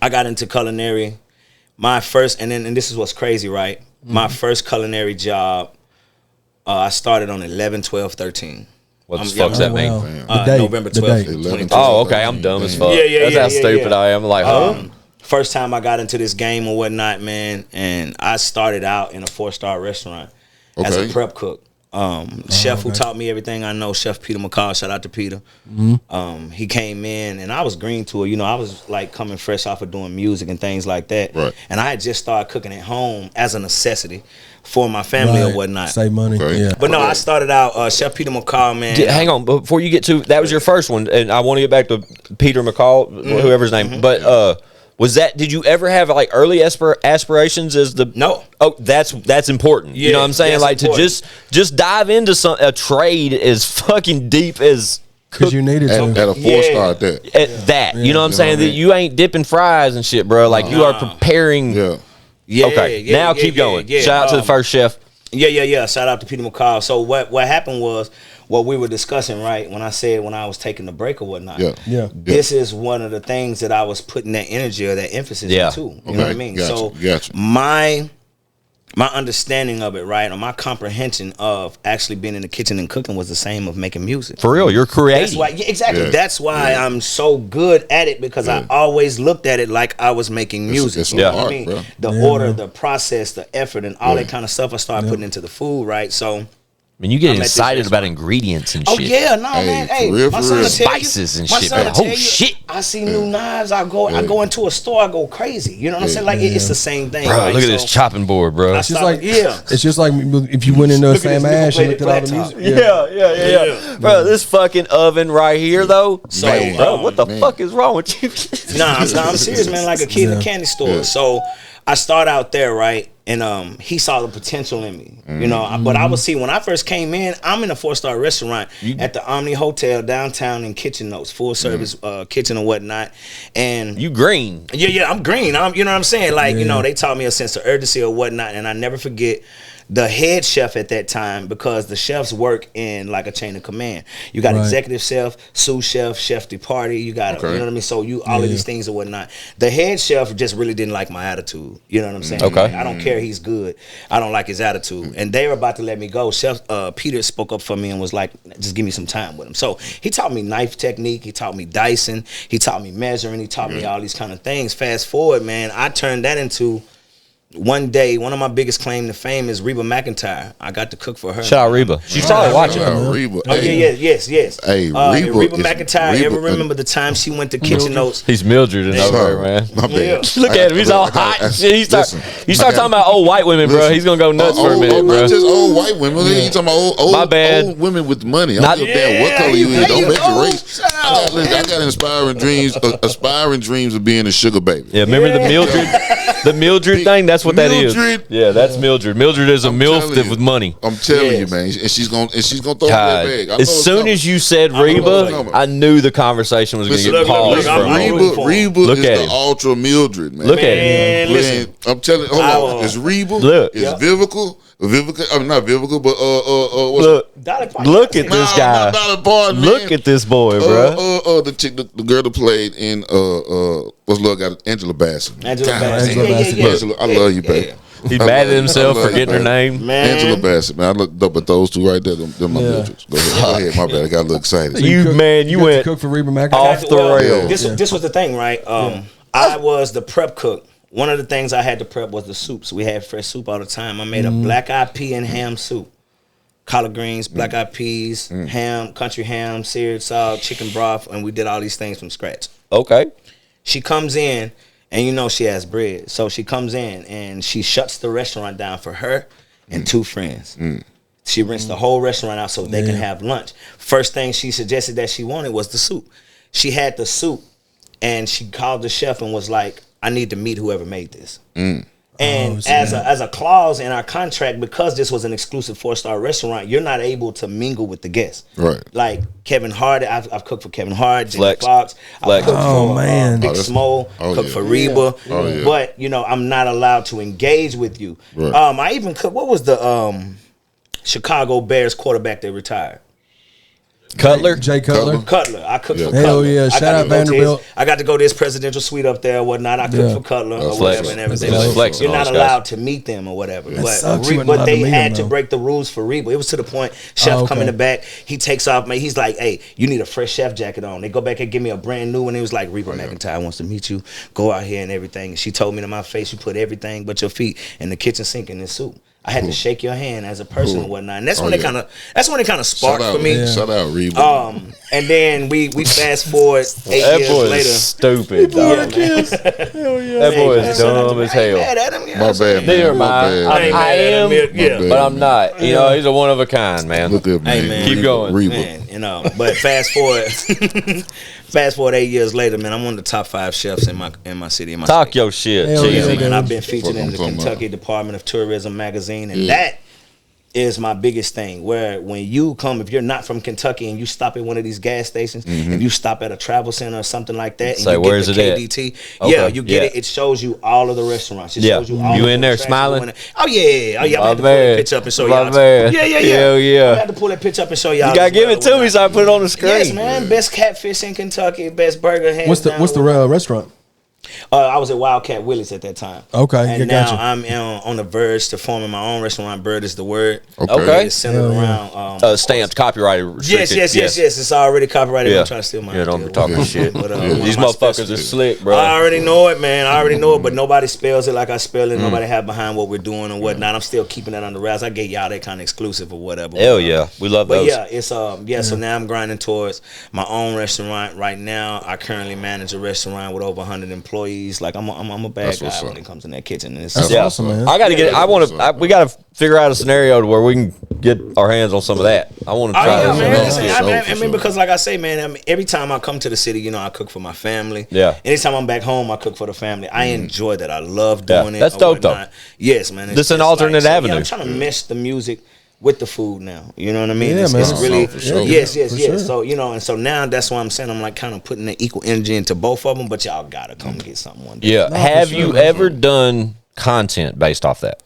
I got into culinary. My first, and this is what's crazy, right? Mm-hmm. My first culinary job, I started on 11/12/13. What the fuck's that mean? November 12th, 2012. Oh, okay. I'm dumb as fuck. That's how stupid I am. Like, first time I got into this game or whatnot, man, and I started out in a 4-star restaurant as a prep cook. Chef who taught me everything I know, Chef Peter McCall, shout out to Peter. Mm-hmm. He came in and I was green to it. You know, I was like coming fresh off of doing music and things like that. Right. And I had just started cooking at home as a necessity for my family or whatnot. Save money. Yeah. But no, I started out Chef Peter McCall, man. Hang on, before you get to that was your first one, and I want to get back to Peter McCall, whoever's name. But was that? Did you ever have like early aspirations as the? No. Oh, that's important. Yeah, you know what I'm saying? Like important. to just dive into a trade as fucking deep as. Because you needed to. At a 4-star at that. At that. You know what I'm saying? That you ain't dipping fries and shit, bro. Like you are preparing. Yeah. Okay. Now keep going. Yeah. Shout out to the first chef. Yeah. Shout out to Peter McCall. So what happened was what we were discussing, right? When I said when I was taking the break or whatnot. Yeah. This is one of the things that I was putting that energy or that emphasis into. You know what I mean? Gotcha. My understanding of it, right, or my comprehension of actually being in the kitchen and cooking was the same of making music. For real, you're creating. That's why, exactly. Yeah. That's why I'm so good at it because I always looked at it like I was making music. It's art, I mean, bro. the order, the process, the effort, and all that kind of stuff I started putting into the food, right? So. I mean, you get excited about ingredients and shit. Oh yeah, no man. Hey, my son will tell spices and shit. Man. Oh shit! I see new knives. I go into a store. I go crazy. You know what I'm saying? Like it's the same thing. Bro, right? look at this chopping board, bro. It's just like it's just like if you went into a Sam Ash and looked at all the music. Yeah. Bro, this fucking oven right here, though. So, bro, what the fuck is wrong with you? Nah, I'm serious, man. Like a kid in a candy store. Yeah. So I start out there, right? And he saw the potential in me, you know. But I would see when I first came in, I'm in a 4-star restaurant at the Omni Hotel downtown in Kitchen Notes, full service kitchen and whatnot. And you green? Yeah, I'm green. You know what I'm saying? Like you know, they taught me a sense of urgency or whatnot, and I never forget the head chef at that time because the chefs work in like a chain of command. You got executive chef, sous chef, chef de partie. You got you know what I mean. So you all of these things or whatnot. The head chef just really didn't like my attitude. You know what I'm saying? Okay. Like, I don't care. He's good. I don't like his attitude. And they were about to let me go. Chef Peter spoke up for me and was like, just give me some time with him. So he taught me knife technique. He taught me dicing. He taught me measuring. He taught me all these kind of things. Fast forward, man, I turned that into one day, one of my biggest claim to fame is Reba McEntire. I got to cook for her. Shout out Reba. She's probably watching. Reba. Oh yes. Hey, Reba McEntire. Ever remember the time she went to Kitchen Notes? He's Mildred and over, man. My bad. Look at him. He's all hot. You start talking about old white women, bro. He's gonna go nuts for a minute, bro. Not just old white women. You talking about old women with money. I don't give a damn what color you is. Don't make your race. I got aspiring dreams of being a sugar baby. Yeah, remember the Mildred thing? That's what that is. Yeah, that's Mildred. Mildred is a MILF with money. I'm telling you, man. And she's gonna throw that bag. As soon as you said Reba, I knew the conversation was going to get paused for a moment. Reba is the ultra Mildred, man. Look at him. Listen, I'm telling you, hold on. It's Reba. Look. It's Vivica. I mean, not Vivica, but look at this guy. Look at this boy, bro. The girl that played in what's Love Got Angela Bassett. Angela Bassett. I love you, baby. He's mad at himself for getting her name. Man. Angela Bassett, man. I looked up at those two right there. Them my bitches. Go ahead. My bad. I got a little excited. You went cook for Reba McEntire off the rail. This was the thing, right? I was the prep cook. One of the things I had to prep was the soups. We had fresh soup all the time. I made a black-eyed pea and ham soup. Collard greens, black-eyed peas, ham, country ham, seared salt, chicken broth, and we did all these things from scratch. Okay. She comes in, and you know she has bread. So she comes in, and she shuts the restaurant down for her and two friends. She rents the whole restaurant out so they can have lunch. First thing she suggested that she wanted was the soup. She had the soup, and she called the chef and was like, I need to meet whoever made this. And as a clause in our contract, because this was an exclusive 4-star restaurant, you're not able to mingle with the guests. Right. Like Kevin Hart, I've cooked for Kevin Hart, Jamie Flex. Foxx. I've cooked for Big that's- Smo, cooked for Reba. But, you know, I'm not allowed to engage with you. Right. I even cooked, what was the Chicago Bears quarterback that retired? Cutler? Jay Cutler. Cutler. I cooked for Hell Cutler. yeah. Shout out Vanderbilt. I got to go to his presidential suite up there or whatnot. I cooked for Cutler or Flex. whatever and everything. That's flex. You're not Those allowed guys. to meet them or whatever. sucks. You But, wasn't allowed they to meet had them, to though. break the rules for Reba. It was to the point, chef come in the back, he takes off, man. He's like, hey, you need a fresh chef jacket on. They go back and give me a brand new one. He was like, Reba McEntire wants to meet you. Go out here and everything. And she told me to my face, you put everything but your feet in the kitchen sink in this soup. I had to shake your hand as a person and whatnot, and that's when it kind of sparked for me. Shout out Reba. And then we fast forward 8 That years boy later. is stupid, dog. That boy is dumb as hell. My bad, Neither man. am I. My bad. I am, yeah. but I'm not. You know, he's a one of a kind, man. Look up, man. Hey, man. Keep going. Reba. Man, you know, but fast forward 8 years later, man, I'm one of the top 5 chefs in my city. In my Talk state. your shit, Hell yeah, Cheezy. Man, I've been featured Fuck in I'm the talking Kentucky about. Department of Tourism magazine, and that is my biggest thing. Where when you come, if you're not from Kentucky and you stop at one of these gas stations, if you stop at a travel center or something like that, and Say, you get where's the it at? KDT, Okay, you get yeah. it. It shows you all of the restaurants. It Yeah. shows you all You of in the there attractions smiling? going on. Oh yeah, I'm My gonna have to pull man. that picture up and show My y'all. man. Yeah. Hell yeah. I have to pull that picture up and show y'all. You gotta as give well, it to me so I put it on the screen. Yes, man. Best catfish in Kentucky. Best burger. Hands What's the down. restaurant? I was at Wildcat Willie's at that time. Okay, and yeah, now gotcha. I'm on the verge to forming my own restaurant. Bird is the word. Okay. It's centered around Stamped, copyrighted, Yes. restricted. It's already copyrighted. Yeah. Don't try to steal my Yeah, don't idea. be talking shit. But, These my motherfuckers specialty. are slick, bro. I already know it, man. I already know it, but nobody spells it like I spell it. Nobody have behind what we're doing and whatnot. I'm still keeping that under wraps. I gave y'all that kind of exclusive or whatever. Hell yeah. We love But those. yeah, it's so now I'm grinding towards my own restaurant. Right now, I currently manage a restaurant with over 100 employees. Like I'm a bad That's guy what's when up. it comes in that kitchen. And it's That's Yeah. awesome, man. I got to get. We got to figure out a scenario to where we can get our hands on some of that. I want to Oh try yeah, this. man. Yeah, Listen, for I sure. mean, because like I say, man, every time I come to the city, you know, I cook for my family. Yeah. Anytime I'm back home, I cook for the family. I enjoy that. I love doing it. That's or dope, though. whatnot. Yes, man. This an alternate avenue. I'm trying to mesh the music with the food now. You know what I mean? Yeah, it's, man. it's really For sure. yes. For sure. So you know, and so now that's why I'm saying I'm like kind of putting the equal energy into both of them. But y'all gotta come get something one day. Yeah. Have you ever done content based off that?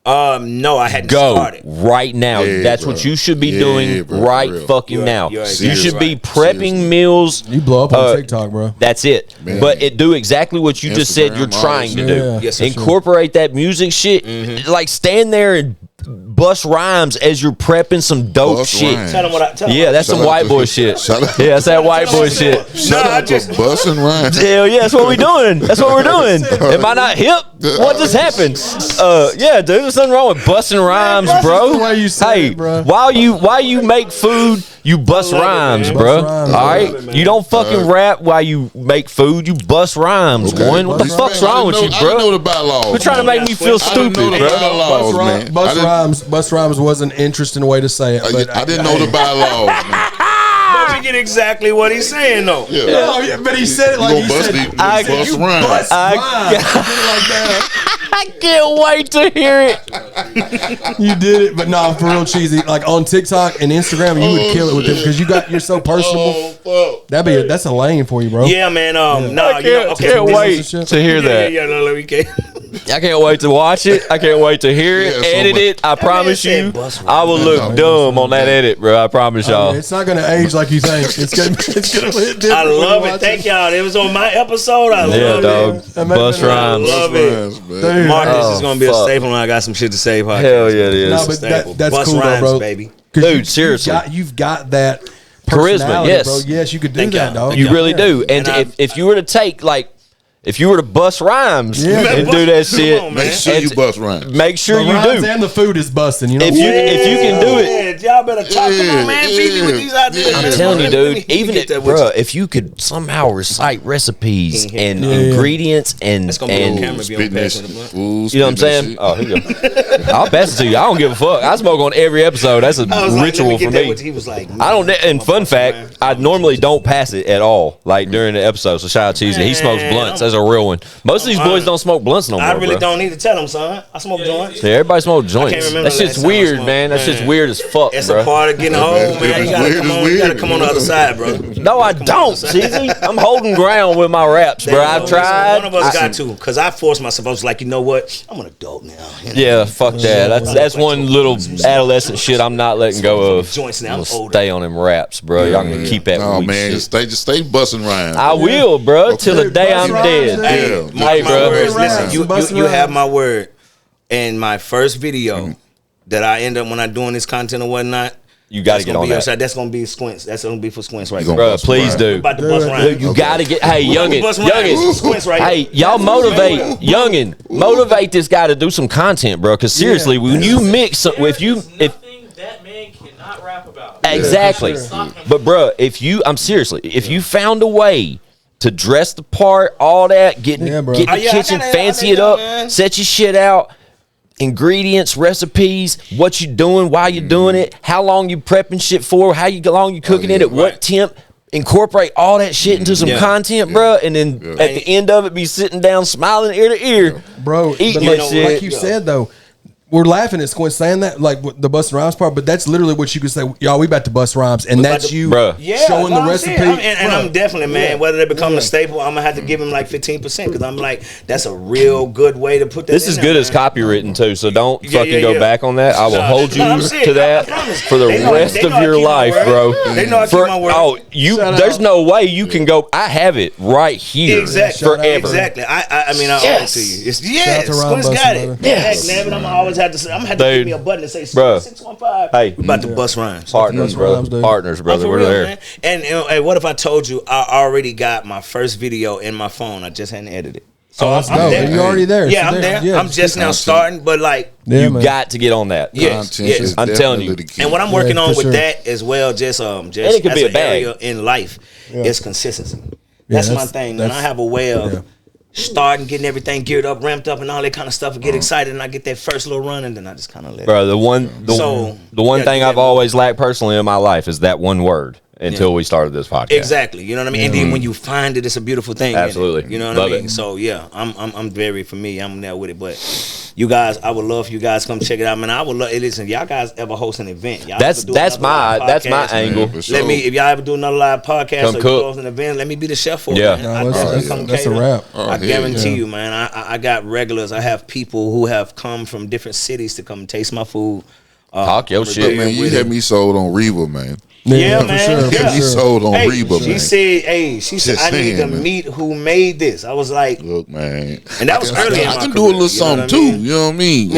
No, I hadn't Go started. right now. Yeah, That's bro. what you should be Yeah, doing bro, right for real. fucking now. you're You exactly should be right. prepping Seriously. meals. You blow up on TikTok, bro. That's it. Man. But it do exactly what you just said Instagram, you're all trying that to shit. do. Yeah. Yes, for sure. Incorporate that music shit. Like stand there and bust rhymes as you're prepping some dope Bust shit. rhymes. Tell them what I tell them. Yeah, that's Shout some out white to- boy shit. shout out- Yeah, that's that white boy Tell them shit. Shout out to Bussin Ryan. Hell yeah, that's what we doing. That's what we're doing. Am I not hip? What just happened? Yeah, dude, there's nothing wrong with busting rhymes, that's bro. just the way you say Hey, it, bro. while you make food, you bust love it, rhymes, man. bro. Bust rhymes. All I right, love it, man. you don't fucking rap while you make food. You bust rhymes, Okay. one. What the Man, fuck's I wrong with didn't you, know- I didn't know bro? the bylaws. You're trying to make me feel I didn't know stupid, the bro. bylaws, man. I didn't- Bus rhymes was an interesting way to say it. But I didn't know the bylaws, man. But we get exactly what he's saying though. Yeah. No, yeah, but he said it You like gonna he bust said. these I- bust You rhymes. bust I- rhymes. You did it like that. I can't wait to hear it. You did it, but nah, for real, Cheesy. Like on TikTok and Instagram, you would kill it with them because you're so personable. Oh, fuck. That's a lane for you, bro. Yeah, man. No, I you know, okay. can't this wait is- shit. to hear that. Yeah, no, we can't. I can't wait to watch it. I can't wait to hear it, edit it. I promise you, I will look dumb on that edit, bro. I promise y'all. It's not gonna age like you think. It's gonna hit different. I love it. Thank y'all. It was on my episode. I love it. Bus Rhymes. I love it. Mark, this is gonna be a staple when I got some shit to say. Podcast. Hell yeah, it is. No, but that's Bus cool, Rhymes, bro. baby. Dude, seriously, you've got that charisma. Yes, bro. Yes, you could do that, dog. You really do. And if you were to take if you were to bust rhymes and do that shit, make sure you bust rhymes. Make sure you do. And the food is busting. You know, if you can do it, y'all better talk. Come on, man. Feed me with these ideas. I'm telling you, dude. Even if you could somehow recite recipes and ingredients and you know what I'm saying? Oh, here you go. I'll pass it to you. I don't give a fuck. I smoke on every episode. That's a ritual for me. He was like, I don't. And fun fact, I normally don't pass it at all. Like during the episode. So shout out to Cheezy. He smokes blunts. That's a real one. Most of these boys don't smoke blunts no more. I really don't need to tell them, son. I smoke joints. Yeah, everybody smoke joints. That shit's weird, man. That shit's weird as fuck, It's bro. a part of getting old, man. You gotta come on the other side, bro. No, I don't, Cheezy. I'm holding ground with my raps, bro. I've tried. One of us got to, because I forced myself. I was like, you know what? I'm an adult now. Yeah, fuck that. That's one little adolescent shit I'm not letting go of. Joints now. I'm older. Stay on them raps, bro. Y'all can keep that. Oh man, just stay busting rhymes. I will, bro, till the day I'm dead. Hey, bro. Listen, you have my word. In my first video that I end up when I'm doing this content or whatnot, you got to get on that. That's gonna be Squints. That's gonna be for Squints right now. Bro, please do. About to bust rhymes. You got to get. Hey, youngin. Squints right hey, y'all motivate youngin. Motivate this guy to do some content, bro. Because seriously, when you mix, if that man cannot rap about. Exactly. But bro, if you found a way to dress the part, all that, get in the kitchen, fancy it up, set your shit out, ingredients, recipes, what you doing, why you doing it, how long you prepping shit for, how long you cooking it, at what temp, incorporate all that shit into some content, bro, and then at the end of it, be sitting down smiling ear to ear, bro. Eating but that shit. Like you said though. We're laughing at Squint saying that, like the bust rhymes part, but that's literally what you could say. Y'all, we about to bust rhymes, and that's you showing the recipe. I'm definitely, man. Whether they become a staple, I'm gonna have to give him like 15% because I'm like, that's a real good way to put that. This is good as copywritten too, so don't fucking go back on that. I will hold you to that for the rest of your life, bro. They know I keep my word. Oh, there's no way you can go. I have it right here, forever. Exactly. I mean, I owe it to you. Squint's got it. Yes. I'm gonna always have to. I'm gonna have to give me a button that says 615. Hey, we about to bust rhymes. Partners, brother. Partners, brother. We're there. Man. And what if I told you I already got my first video in my phone? I just hadn't edited it. So I'm there. You're already there. Yeah, I'm there. Yeah, I'm just now starting, but like you got to get on that. Yes, I'm telling you. And what I'm working on with that as well, just it could be a area in life, is consistency. That's my thing. And I have a way of starting, getting everything geared up, ramped up, and all that kind of stuff, and get excited, and I get that first little run, and then I just kind of let it. Bro, the one thing I've always lacked personally in my life is that one word. Until we started this podcast, exactly. You know what I mean. And then when you find it, it's a beautiful thing. Absolutely, you know what I mean. So yeah, I'm very for me. I'm there with it. But you guys, I would love for you guys to come check it out, man. I would love. Listen, y'all guys ever host an event? Y'all that's my angle. Let me, if y'all ever do another live podcast or you host an event, let me be the chef for it. Yeah, that's a wrap. I guarantee you, man. I got regulars. I have people who have come from different cities to come taste my food. Talk your shit, man. You had me sold on Reba, man. Yeah, man. You had me sold on Reba, man. She said, I need to meet who made this. I was like, look, man. And that was early. I can do a little something too. You know what I mean?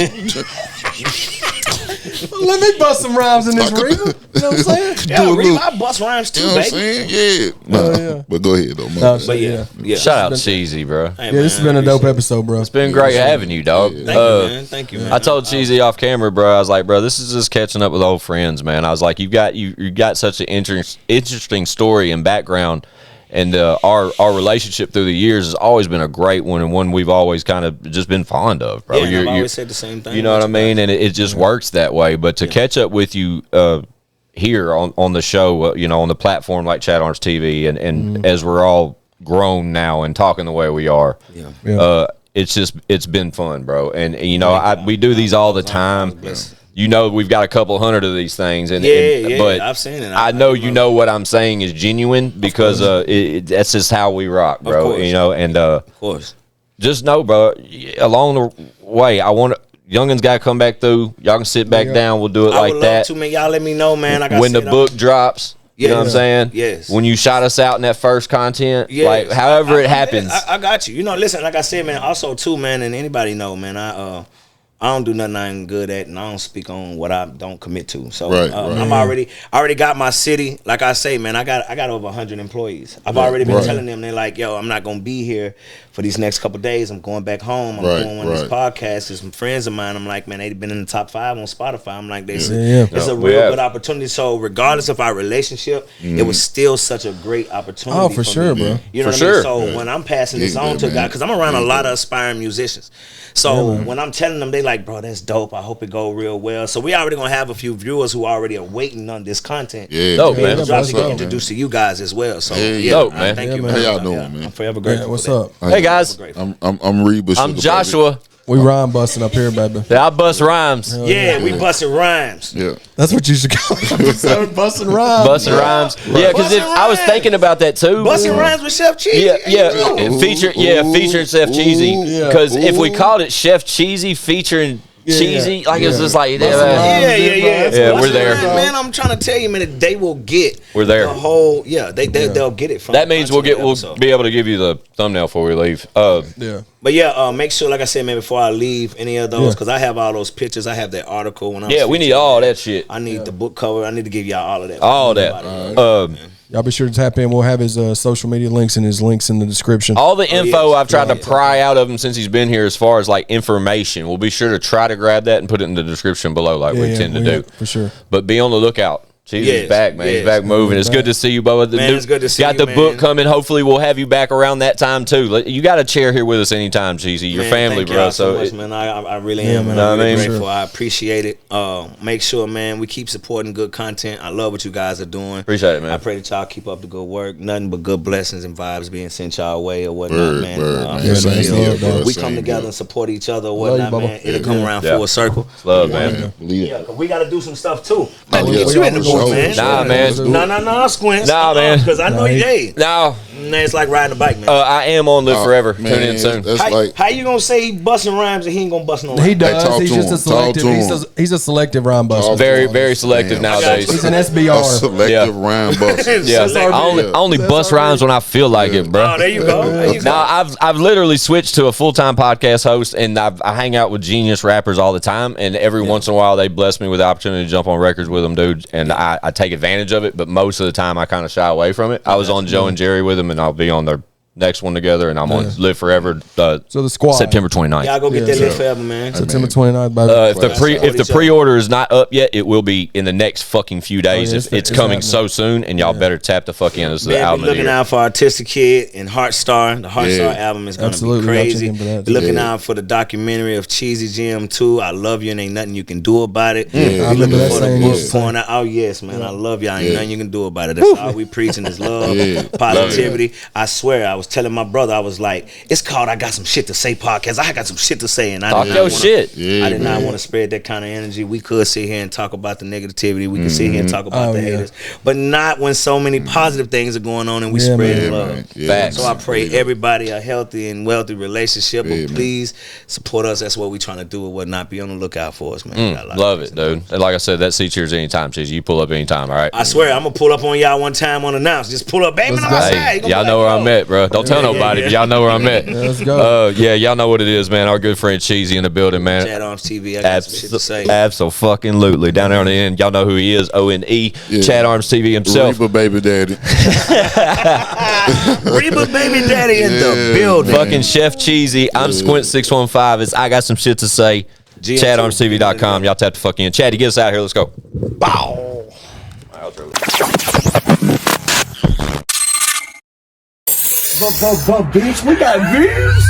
Let me bust some rhymes in this Reba. You know what I'm saying? Yeah, Reba, I bust rhymes too, you know what I'm saying? Yeah. But go ahead, though, man. But yeah. Shout out to Cheezy, bro. Hey, this has been a dope episode, bro. It's been great having you, dog. Thank you, man. I told Cheezy off camera, bro. I was like, bro, this is just catching up with old friends, man. I was like, you got such an interesting story and background. And our relationship through the years has always been a great one, and one we've always kind of just been fond of, bro. Yeah, I've always said the same thing. You know what I mean? And it just works that way. But to catch up with you here on the show, on the platform like ChadArmesTV, and as we're all grown now and talking the way we are, it's been fun, bro. And we do these all the time. We've got a couple hundred of these things, but I've seen it. I know what I'm saying is genuine because that's just how we rock, bro. Of course. And of course. just know, bro, along the way, I want youngins got to come back through. Y'all can sit back down. We'll do it like that. Man. Y'all let me know, man. Like when the book drops. You know what I'm saying? Yes. When you shot us out in that first content, like however it happens. I got you. You know, listen, like I said, man, also too, man, and anybody know, man, I don't do nothing I ain't good at, and I don't speak on what I don't commit to. So I'm already got my city. Like I say, man, I got over 100 employees. I've already been telling them, they're like, yo, I'm not gonna be here for these next couple of days. I'm going back home. I'm doing one of these podcasts. There's some friends of mine. I'm like, man, they've been in the top 5 on Spotify. I'm like, it's a real good opportunity. So regardless of our relationship, it was still such a great opportunity. Oh, for sure, bro. You know what I mean? So when I'm passing this on to guys, because I'm around a lot of aspiring musicians. So when I'm telling them, they like, bro, that's dope. I hope it go real well. So we already gonna have a few viewers who already are waiting on this content. Yeah, dope, man. To get introduced to you guys as well. So dope, man. Thank you, man. How y'all doing, man? I'm forever grateful. What's up? Hey guys, I'm Reba. I'm Joshua. We rhyme busting up here, baby. I bust rhymes. We busting rhymes. Yeah, that's what you should call it. Busting rhymes. Busting rhymes. Yeah, because I was thinking about that too. Busting rhymes with Chef Cheezy. Featuring Chef Cheezy. Because if we called it Chef Cheezy featuring Cheezy, like it's just like we're there, man. I'm trying to tell you, man, they will get the whole they'll get it from that means we'll be able to give you the thumbnail before we leave. But make sure, like I said, man, before I leave any of those, because I have all those pictures, I have that article when I we need all that shit. I need the book cover. I need to give y'all all of that. All that. Y'all be sure to tap in. We'll have his social media links and his links in the description. All the info I've tried to pry out of him since he's been here as far as like information. We'll be sure to try to grab that and put it in the description below like we tend to do. For sure. But be on the lookout. Cheezy's back, man. He's back moving. It's good to see you, Bubba. It's good to see you, got the book coming. Hopefully, we'll have you back around that time, too. You got a chair here with us anytime, Cheezy. Your family, bro. So much, man. I really am, man. I'm really grateful. I appreciate it. Make sure, man, we keep supporting good content. I love what you guys are doing. Appreciate it, man. I pray that y'all keep up the good work. Nothing but good blessings and vibes being sent y'all way or whatnot, man. We come together and support each other or whatnot, man. It'll come around full circle. Love, man. We got to do some stuff, too. Man, get you in the book, man. Nah, man. No, Squints. Nah, man. Because I know you. No. It's like riding a bike, man. I am on Live Forever. Tune in soon. How you gonna say he busting rhymes and he ain't gonna bust no rhymes? He does. He's just a selective. He's a selective rhyme buster. Very, very selective nowadays. He's an SBR. Selective rhyme buster. I only bust rhymes when I feel like it, bro. Oh, there you go. Now I've literally switched to a full-time podcast host, and I hang out with genius rappers all the time. And every once in a while, they bless me with the opportunity to jump on records with them, dude. And I take advantage of it, but most of the time, I kind of shy away from it. I was on Joe and Jerry with them, and I'll be on their next one together, and I'm on Live Forever. So the squad, September 29th. Y'all go get that Live Forever, man. September 29th. If the pre-order is not up yet, it will be in the next fucking few days. It's coming so soon, and y'all better tap the fuck in. This is the album. Be looking out for Artistic Kid and Heartstar. The Heartstar album is gonna be crazy. Be looking out for the documentary of Cheezy GM2. I love you, and ain't nothing you can do about it. Be looking for the book pouring out. Oh yes, man, I love y'all. Ain't nothing you can do about it. That's all we preaching is love, positivity. I swear, I was telling my brother, I was like, it's called I Got Some Shit to Say podcast. I got some shit to say, and I did not want to spread that kind of energy. We could sit here and talk about the negativity. We could sit here and talk about the haters, but not when so many positive things are going on and we spread love. So I pray everybody a healthy and wealthy relationship, but please support us. That's what we're trying to do and whatnot. Be on the lookout for us, man. Love it, dude. And like I said, that seat cheers anytime, Cheezy. You pull up anytime, all right? I swear, I'm going to pull up on y'all one time unannounced. Just pull up, baby, outside. Y'all know where I'm at, bro. Don't tell nobody. Y'all know where I'm at. Let's go. Y'all know what it is, man. Our good friend Cheezy in the building, man. ChadArmesTV. I got some shit to say. Absolutely. Down there on the end, y'all know who he is. ONE. ChadArmesTV himself. Reba Baby Daddy. Reba Baby Daddy in the building. Fucking Chef Cheezy. I'm Squint615. It's I Got Some Shit to Say. ChadArmesTV.com. Y'all tap the fuck in. Chaddy, get us out here. Let's go. Bow. Bitch, we got views.